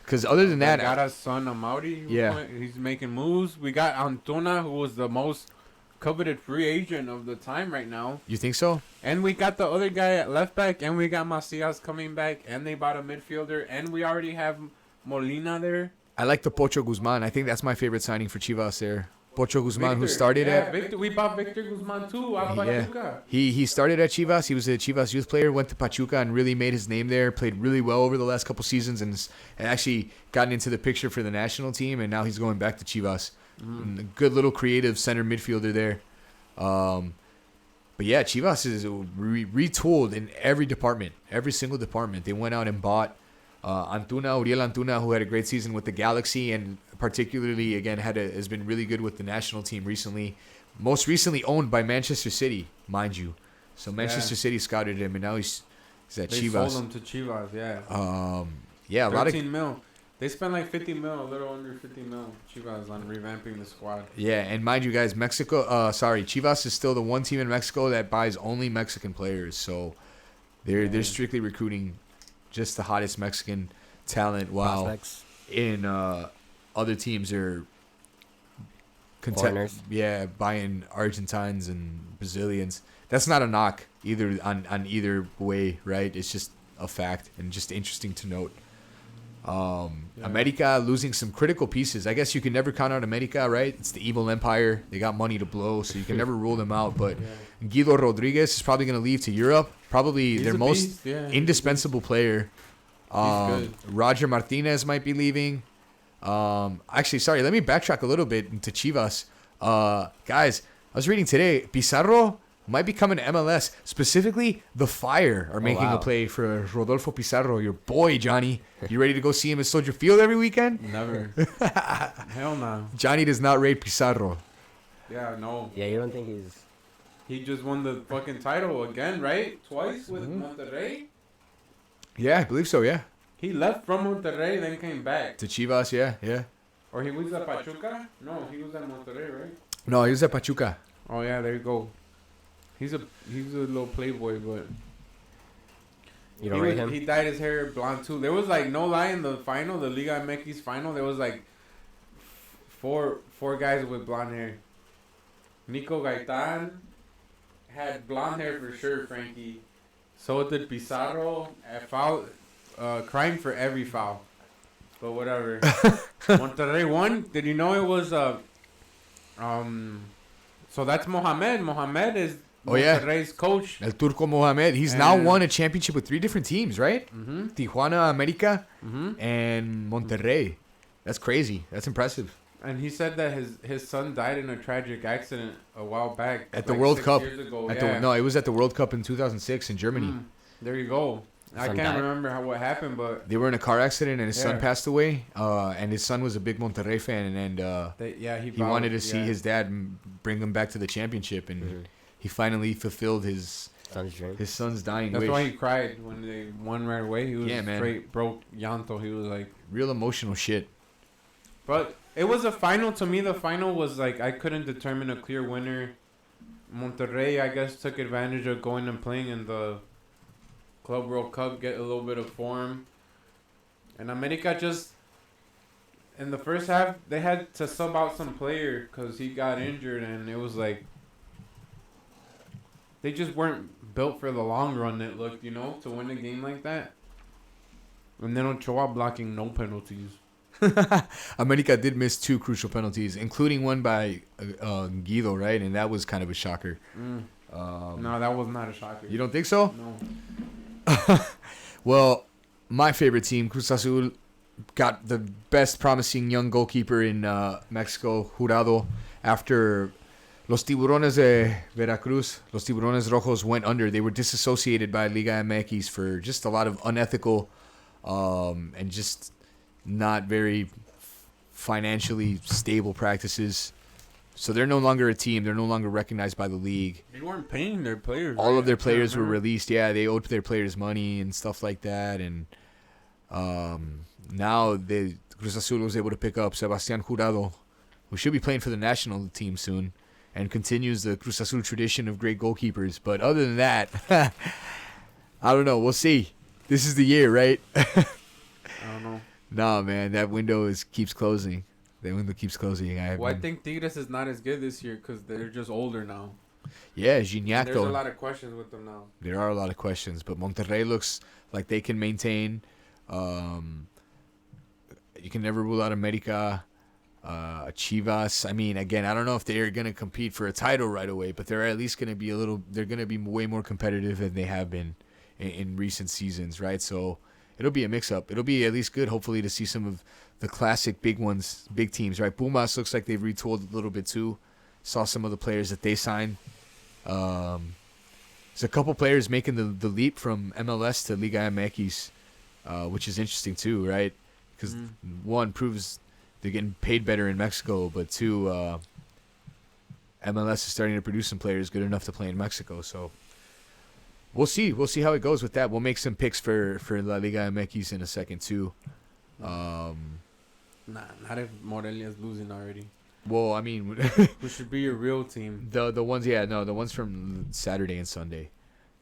Because other than that, we got our son Amaury. Yeah. He's making moves. We got Antuna, who was the most coveted free agent of the time right now. You think so? And we got the other guy at left back, and we got Macias coming back, and they bought a midfielder, and we already have Molina there. I like the Pocho Guzman. I think that's my favorite signing for Chivas there. Pocho Guzman, who Victor, started at. Victor. We bought Victor Guzman too. Out of Pachuca. He started at Chivas. He was a Chivas youth player, went to Pachuca and really made his name there. Played really well over the last couple seasons and actually gotten into the picture for the national team. And now he's going back to Chivas. A good little creative center midfielder there. But yeah, Chivas is retooled in every department, every single department. They went out and bought Uriel Antuna, who had a great season with the Galaxy and particularly, again, has been really good with the national team recently. Most recently owned by Manchester City, mind you. So Manchester City scouted him, and now he's at Chivas. They sold him to Chivas, yeah. A lot of 13 mil. They spent like 50 mil, a little under 50 mil. Chivas on revamping the squad. Yeah, and mind you guys, Chivas is still the one team in Mexico that buys only Mexican players. So they're strictly recruiting just the hottest Mexican talent, while Prospects. in other teams are buying Argentines and Brazilians. That's not a knock either on either way, right? It's just a fact and just interesting to note. America losing some critical pieces. I guess you can never count out America, right? It's the evil empire. They got money to blow, so you can never rule them out. But Guido Rodriguez is probably going to leave to Europe. Probably their most indispensable player. Roger Martinez might be leaving. Actually, sorry, let me backtrack a little bit into Chivas. Guys, I was reading today, Pizarro might be coming to MLS. Specifically, the Fire are making a play for Rodolfo Pizarro, your boy, Johnny. You ready to go see him at Soldier Field every weekend? Never. Hell no. Johnny does not rate Pizarro. Yeah, no. Yeah, you don't think he's... He just won the fucking title again, right? Twice with Monterrey? Yeah, I believe so, yeah. He left from Monterrey, then came back. To Chivas, yeah. Or he was at Pachuca? No, he was at Monterrey, right? No, he was at Pachuca. Oh, yeah, there you go. He's a little playboy, but... You don't rate him? He dyed his hair blonde, too. There was, like, no lie, in the final, the Liga MX final, there was, like, four guys with blonde hair. Nico Gaitan had blonde hair for sure, Frankie. So did Pizarro. Crying for every foul. But whatever. Monterrey won. Did you know it was... So that's Mohamed. Mohamed is Monterrey's coach. El Turco Mohamed. He's now won a championship with 3 different teams, right? Mm-hmm. Tijuana, America, and Monterrey. That's crazy. That's impressive. And he said that his son died in a tragic accident a while back. At the World Cup. 6 years ago. No, it was at the World Cup in 2006 in Germany. There you go. I can't remember what happened, but... They were in a car accident and his son passed away. And his son was a big Monterrey fan. And he wanted to see his dad bring him back to the championship. And he finally fulfilled his son's dying wish. That's why he cried when they won right away. He was straight broke llanto. He was like... Real emotional shit. But it was a final. To me, the final was like... I couldn't determine a clear winner. Monterrey, I guess, took advantage of going and playing in the... Club World Cup, get a little bit of form. And America just, in the first half, they had to sub out some player because he got injured, and it was like, they just weren't built for the long run, it looked, to win a game like that. And then Ochoa blocking no penalties. America did miss 2 crucial penalties, including one by Guido, right? And that was kind of a shocker. No, that was not a shocker. You don't think so? No. Well, my favorite team, Cruz Azul, got the best promising young goalkeeper in Mexico, Jurado, after Los Tiburones de Veracruz, Los Tiburones Rojos went under. They were disassociated by Liga MX for just a lot of unethical and just not very financially stable practices. So they're no longer a team. They're no longer recognized by the league. They weren't paying their players. All of their players were released. Yeah, they owed their players money and stuff like that. And now Cruz Azul was able to pick up Sebastián Jurado, who should be playing for the national team soon, and continues the Cruz Azul tradition of great goalkeepers. But other than that, I don't know. We'll see. This is the year, right? I don't know. Nah, man, that window keeps closing. The window keeps closing. I think Tigres is not as good this year because they're just older now. Yeah, Gignac, There's a lot of questions with them now. There are a lot of questions, but Monterrey looks like they can maintain. You can never rule out America. Chivas. I mean, again, I don't know if they're going to compete for a title right away, but they're at least going to be they're going to be way more competitive than they have been in recent seasons, right? So it'll be a mix-up. It'll be at least good, hopefully, to see some of the classic big teams, right? Pumas looks like they've retooled a little bit too. Saw some of the players that they signed. There's a couple players making the leap from MLS to Liga MX, which is interesting too, right? Because one proves they're getting paid better in Mexico, but two, MLS is starting to produce some players good enough to play in Mexico. So we'll see. We'll see how it goes with that. We'll make some picks for La Liga MX in a second too. Not if Morelia's losing already. Well, I mean, who should be your real team? The ones from Saturday and Sunday.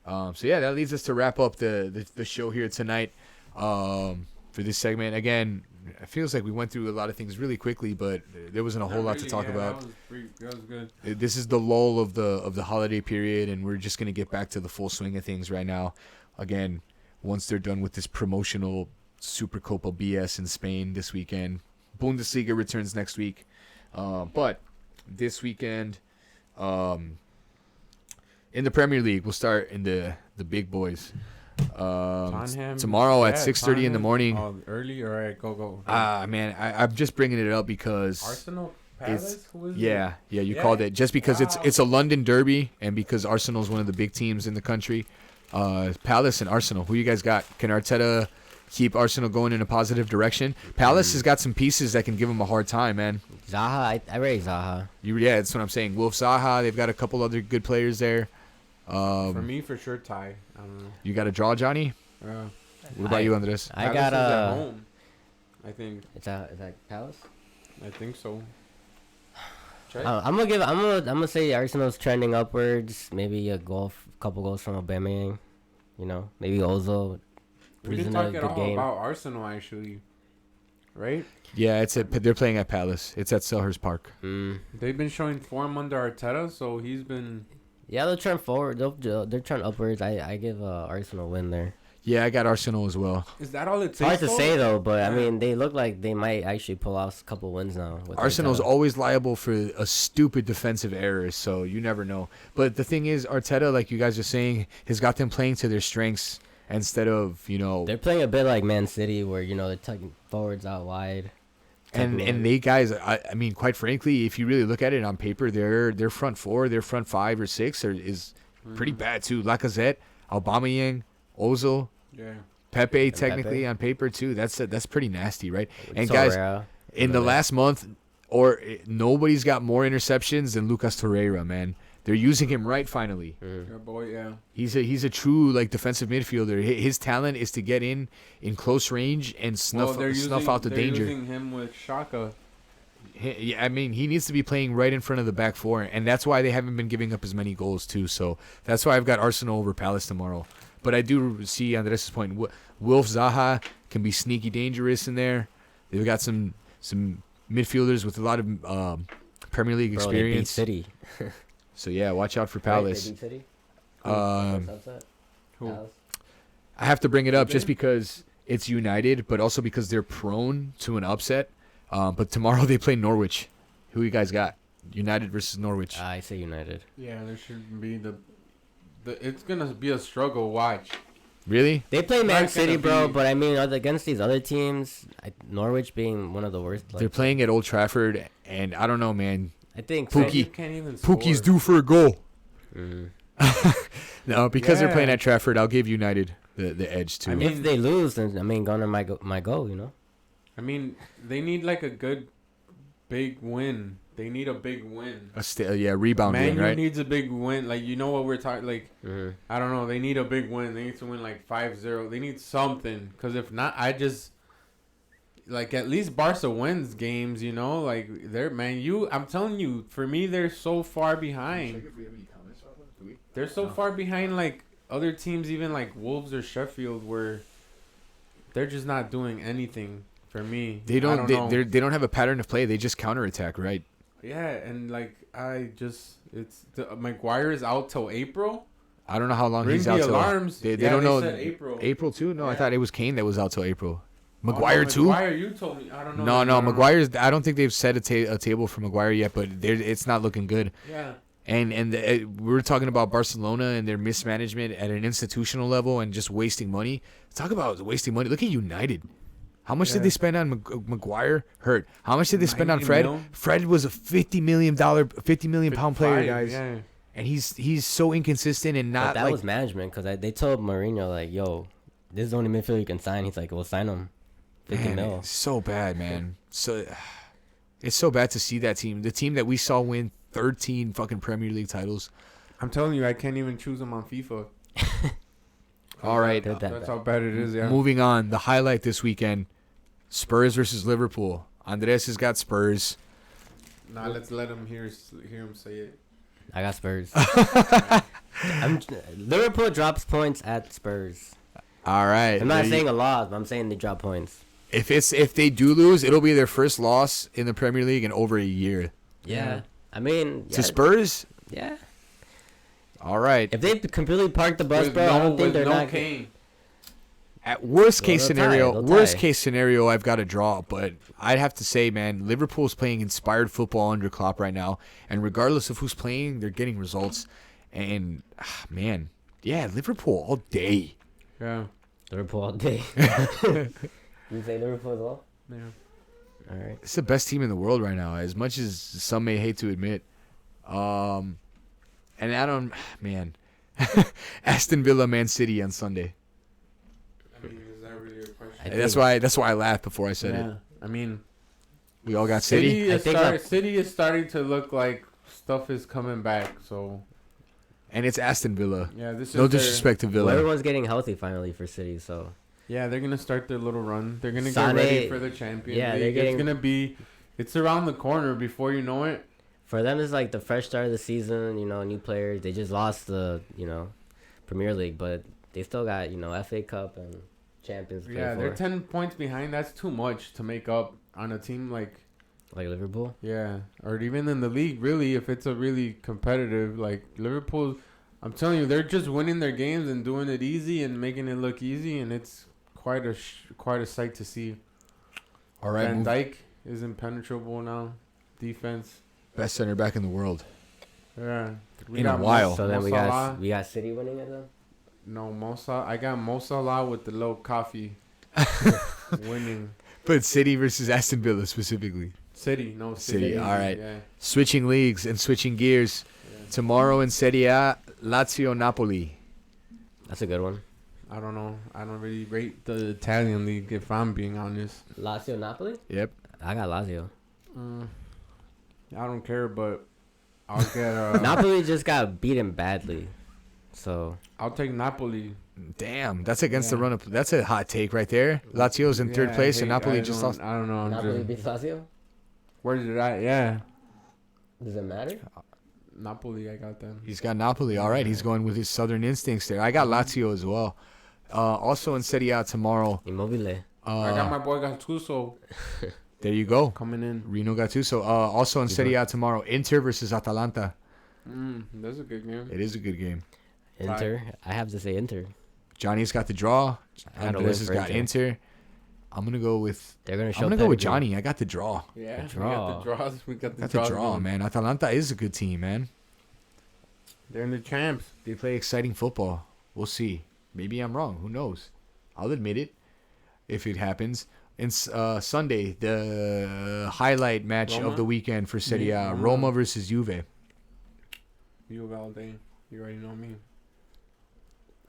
So yeah, that leads us to wrap up the show here tonight. For this segment, again, it feels like we went through a lot of things really quickly, but there wasn't a whole lot to talk about. That was good. This is the lull of the holiday period, and we're just gonna get back to the full swing of things right now. Again, once they're done with this promotional Supercopa BS in Spain this weekend, Bundesliga returns next week. But this weekend, in the Premier League, we'll start in the big boys. Tomorrow at 6:30 in the morning. Early, all right, go. Man, I'm just bringing it up because Arsenal Palace. You called it just because it's a London derby and because Arsenal's one of the big teams in the country. Palace and Arsenal. Who you guys got? Can Arteta keep Arsenal going in a positive direction? Palace has got some pieces that can give him a hard time, man. Zaha, I rate Zaha. Yeah, that's what I'm saying. Wolf Zaha, they've got a couple other good players there. For me, for sure, tie. I don't know. You got a draw, Johnny? What about you, Andres? I got at home. I think. Is that Palace? I think so. I'm gonna say Arsenal's trending upwards. Maybe a couple goals from Aubameyang. You know, maybe Ozil. We didn't talk at all about Arsenal, actually. Right? Yeah, they're playing at Palace. It's at Selhurst Park. They've been showing form under Arteta, so he's been. Yeah, they'll turn forward. They'll turn upwards. I give Arsenal a win there. Yeah, I got Arsenal as well. Is that all it takes? Hard to say though, but I mean, they look like they might actually pull off a couple wins now. Arsenal's always liable for a stupid defensive error, so you never know. But the thing is, Arteta, like you guys are saying, has got them playing to their strengths instead of They're playing a bit like Man City, where they're tucking forwards out wide. And they guys, I mean, quite frankly, if you really look at it on paper, their front four, their front 5 or 6 is pretty bad too. Lacazette, Aubameyang, Ozil, Pepe, technically on paper too. That's pretty nasty, right? And guys, in the last month, nobody's got more interceptions than Lucas Torreira, man. They're using him right finally. Your boy, yeah. He's a true defensive midfielder. His talent is to get in close range and snuff out the danger. They're using him with Xhaka. I mean, he needs to be playing right in front of the back four, and that's why they haven't been giving up as many goals too. So that's why I've got Arsenal over Palace tomorrow. But I do see Andres' point. Wolf Zaha can be sneaky dangerous in there. They've got some midfielders with a lot of Premier League experience. They beat City. So yeah, watch out for Palace. Right, they beat City? Who? I have to bring it up just because it's United, but also because they're prone to an upset. But tomorrow they play Norwich. Who you guys got? United versus Norwich. I say United. Yeah, there should be it's gonna be a struggle. Watch. Really? They play Man City, bro. But I mean, against these other teams, Norwich being one of the worst. They're playing at Old Trafford, and I don't know, man. I think Pookie's due for a goal. No, because they're playing at Trafford, I'll give United the edge too. I mean, if they lose, then Gunner might go. You know. I mean, they need like a good, big win. They need a big win. Rebound win, right? Man needs a big win. Like, you know what we're talking, like, I don't know. They need a big win. They need to win, like, 5-0. They need something. Because if not, at least Barca wins games, you know? Like, I'm telling you, for me, they're so far behind. They're so far behind, like, other teams, even, like, Wolves or Sheffield, where they're just not doing anything for me. They don't have a pattern of play. They just counterattack, right? Yeah, and Maguire is out till April. I don't know how long he's out till. Alarms. They don't know. Said April. April too? No, I thought it was Kane that was out till April. Maguire too? Maguire, you told me. I don't know. No, Maguire's. I don't think they've set a table for Maguire yet, but it's not looking good. Yeah. And we're talking about Barcelona and their mismanagement at an institutional level and just wasting money. Talk about wasting money. Look at United. How much did they spend on Maguire? Hurt. How much did they spend on Fred? Mil? Fred was a $50 million pound player, guys. Yeah. And he's so inconsistent and not But that like was management because they told Mourinho like, "Yo, this is the only midfielder you can sign." He's like, "We'll sign him, 50 mil." It's so bad, man. So it's so bad to see that team, the team that we saw win 13 fucking Premier League titles. I'm telling you, I can't even choose them on FIFA. All right, That's how bad it is. Yeah. moving on. The highlight this weekend: Spurs versus Liverpool. Andres has got Spurs. Nah, let's let him hear him say it. I got Spurs. Liverpool drops points at Spurs. All right. I'm not saying a loss, but I'm saying they drop points. If they do lose, it'll be their first loss in the Premier League in over a year. Yeah. I mean, To Spurs? Yeah. All right. If they completely park the bus, bro, I don't think they're not. Kane. At worst case they'll scenario, I've got a draw, but I'd have to say, man, Liverpool's playing inspired football under Klopp right now, and regardless of who's playing, they're getting results. And man, yeah, Liverpool all day. Yeah. Liverpool all day. You say Liverpool as well? Yeah. All right. It's the best team in the world right now, as much as some may hate to admit. And I don't, man, Aston Villa, Man City on Sunday. I mean, is that really a question? That's why I laughed before I said it. I mean, We all got City. City is starting to look like stuff is coming back. So, And it's Aston Villa. yeah, this is No disrespect to Well, Villa. everyone's getting healthy finally for City, so. Yeah, they're gonna start their little run. They're gonna Sané, get ready for the Champions yeah, League. they're It's gonna be, it's around the corner before you know it. For them, it's like the fresh start of the season, new players. They just lost the, Premier League, but they still got, FA Cup and Champions to play Yeah, for. they're 10 points behind. That's too much to make up on a team like Liverpool? Yeah, or even in the league, really, if it's a really competitive, like Liverpool, I'm telling you, they're just winning their games and doing it easy and making it look easy, and it's quite a sight to see. All right. Van Dijk is impenetrable now. Defense. Best center back in the world. Yeah. In a while. So then Mo we Salah. got City winning it then? No, Mo Salah. I got Mo Salah with the low coffee winning. But City versus Aston Villa specifically. City. All right. Yeah. Switching leagues and switching gears. Yeah. Tomorrow in Serie A, Lazio Napoli. That's a good one. I don't know. I don't really rate the Italian league, if I'm being honest. Lazio Napoli? Yep. I got Lazio. I don't care, but I'll get Napoli just got beaten badly. So I'll take Napoli. Damn, that's against the run up. That's a hot take right there. Lazio's in third place and Napoli just lost. I don't know. Napoli beats Lazio? Where did I? Yeah, Does it matter? Napoli. I got them. He's got Napoli. All right, he's going with his southern instincts there. I got Lazio as well. Also in Serie A tomorrow. Immobile. I got my boy Gattuso There you go. coming in. Reno Gattuso. Also in Serie A tomorrow, Inter versus Atalanta. That's a good game. It is a good game. Inter. I have to say Inter. Johnny's got the draw. I gotta Andres win has for got Inter. I'm gonna go with. They're gonna show. I'm gonna go with pedigree. Johnny. I got the draw. Yeah, The draw. we got the draws. We got the Got the draws draw, going. man. Atalanta is a good team, man. They're in the champs. They play exciting football. We'll see. Maybe I'm wrong. Who knows? I'll admit it if it happens. And Sunday, the highlight match Roma? of the weekend for Serie A, Roma. Roma versus Juve. You all day. You already know me.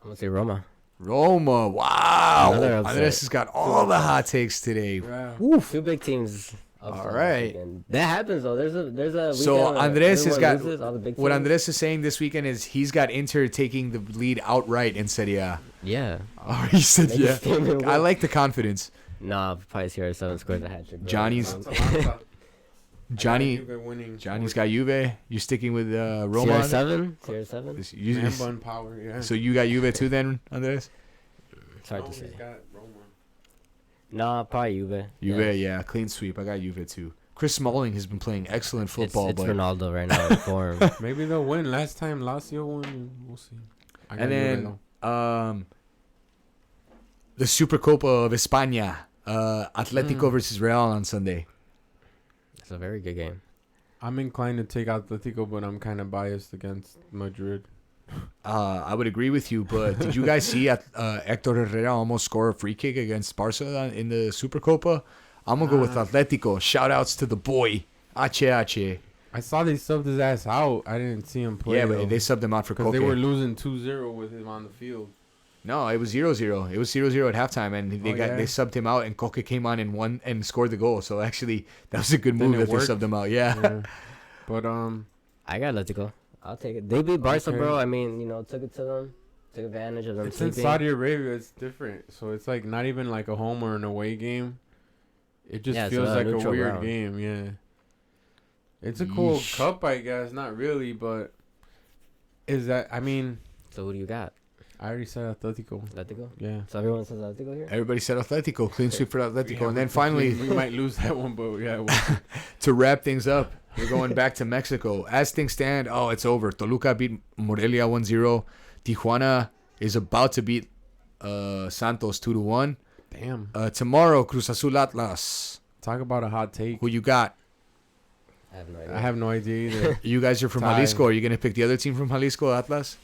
I'm gonna say Roma. Roma, wow. Another upset. Andres has got all the hot takes today. Yeah. Woof. Two big teams. All upset right. this weekend. That happens though. There's a. So weekend where Andres has everyone got loses, all the big what teams. Andres is saying this weekend is he's got Inter taking the lead outright in Serie A. Yeah. Oh, he said Make a yeah. statement I win. like the confidence. Nah, probably CR7 scores a hat trick. bro. Johnny's- Atalanta. Johnny, I got Juve winning. Johnny's got Juve. You sticking with Roma? CR7. CR7. This- you- Man bun power. Yeah. so you got Juve too then, Andres? It's hard to He's say. got Roma. Nah, probably Juve. Juve, yeah, clean sweep. I got Juve too. Chris Smalling has been playing excellent football, It's but Ronaldo right now in form. Maybe they'll win. Last time Lazio won. We'll see. I got and Juve, then though. the Supercopa of España, Atletico versus Real on Sunday. It's a very good game. I'm inclined to take Atletico, but I'm kind of biased against Madrid. I would agree with you, but did you guys see Hector Herrera almost score a free kick against Barca in the Supercopa? I'm going to go with Atletico. Shout-outs to the boy, Ache. I saw they subbed his ass out. I didn't see him play. Yeah, but they subbed him out for Koke. Because they were losing 2-0 with him on the field. No, it was 0-0. It was 0-0 at halftime, and they subbed him out, and Koke came on and won and scored the goal. So actually, that was a good move that they subbed him out. Yeah. But I got Atletico. I'll take it. They beat Barca, bro. I mean, took it to them, took advantage of them. It's in Saudi Arabia. It's different. So it's like not even like a home or an away game. It just feels like a weird game. Yeah. It's a cool cup, I guess. Not really, but is that? I mean. So who do you got? I already said Atletico. Atletico? Yeah. So everyone says Atletico here? Everybody said Atletico. Clean sweep for Atletico. And then finally... We might lose that one, but yeah. To wrap things up, we're going back to Mexico. As things stand, it's over. Toluca beat Morelia 1-0. Tijuana is about to beat Santos 2-1. Damn. Tomorrow, Cruz Azul Atlas. Talk about a hot take. Who you got? I have no idea either. You guys are from Jalisco. Are you going to pick the other team from Jalisco, Atlas?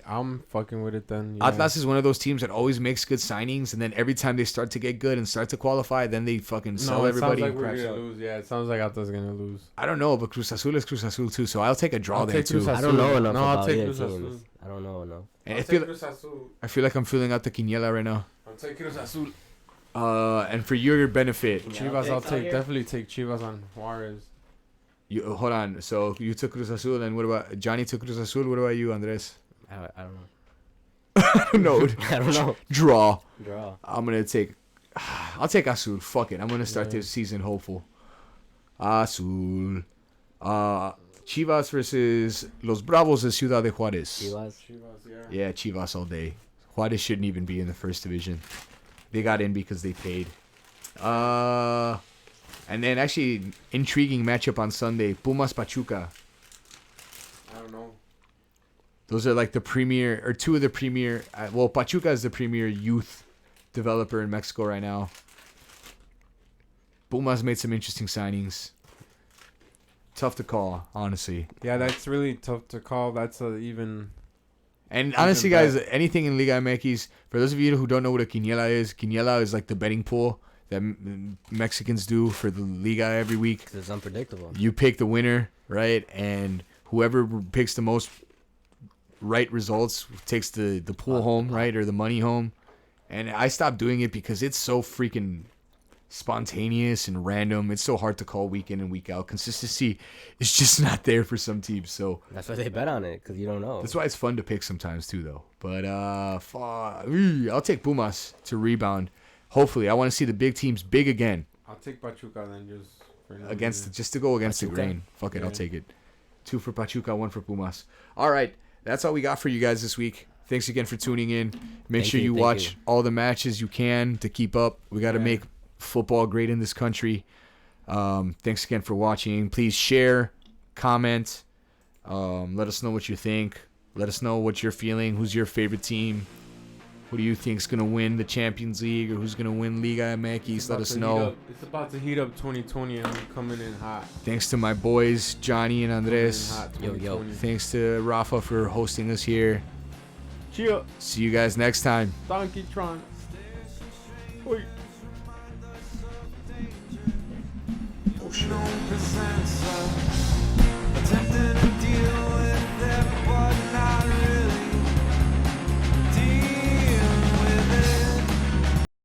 I'm fucking with it then. Yeah. Atlas is one of those teams that always makes good signings, and then every time they start to get good and start to qualify, then they fucking sell everybody. Sounds like we're gonna lose. Yeah, it sounds like Atlas is gonna lose. I don't know, but Cruz Azul is Cruz Azul too, so I'll take a draw there too. I don't know enough I'll about take either Cruz teams. Azul. I don't know enough. And I feel like I'm filling out the quiniela right now. I'll take Cruz Azul. And for your benefit, Chivas, definitely take Chivas on Juarez. You hold on. So you took Cruz Azul, and what about Johnny took Cruz Azul? What about you, Andres? I don't know. No. I don't know. Draw. I'll take Azul. Fuck it. I'm gonna start this season hopeful. Azul. Chivas versus Los Bravos de Ciudad de Juárez. Chivas, yeah. Chivas all day. Juárez shouldn't even be in the first division. They got in because they paid. And then actually intriguing matchup on Sunday. Pumas Pachuca. I don't know. Those are like the premier, or two of the premier. Pachuca is the premier youth developer in Mexico right now. Pumas made some interesting signings. Tough to call, honestly. Yeah, that's really tough to call. That's And honestly, guys, anything in Liga MX, for those of you who don't know what a quiniela is like the betting pool that Mexicans do for the Liga every week. It's unpredictable. You pick the winner, right? And whoever picks the most right results takes the pool home, right? Or the money home. And I stopped doing it because it's so freaking spontaneous and random. It's so hard to call week in and week out. Consistency is just not there for some teams. So that's why they bet on it, because you don't know. That's why it's fun to pick sometimes too, though. But I'll take Pumas to rebound. Hopefully, I want to see the big teams big again. I'll take Pachuca then, just to go against Pachuca? the grain. Fuck it, I'll take it. 2 for Pachuca, 1 for Pumas. All right, that's all we got for you guys this week. Thanks again for tuning in. Make sure you watch all the matches you can to keep up. We got to make football great in this country. Thanks again for watching. Please share, comment. Let us know what you think. Let us know what you're feeling. Who's your favorite team? Who do you think is going to win the Champions League, or who's going to win Liga MX? Let us know. It's about to heat up 2020, and we're coming in hot. Thanks to my boys, Johnny and Andres. Yo. Thanks to Rafa for hosting us here. Cheers. See you guys next time. Donkey Tron. Oi. Presence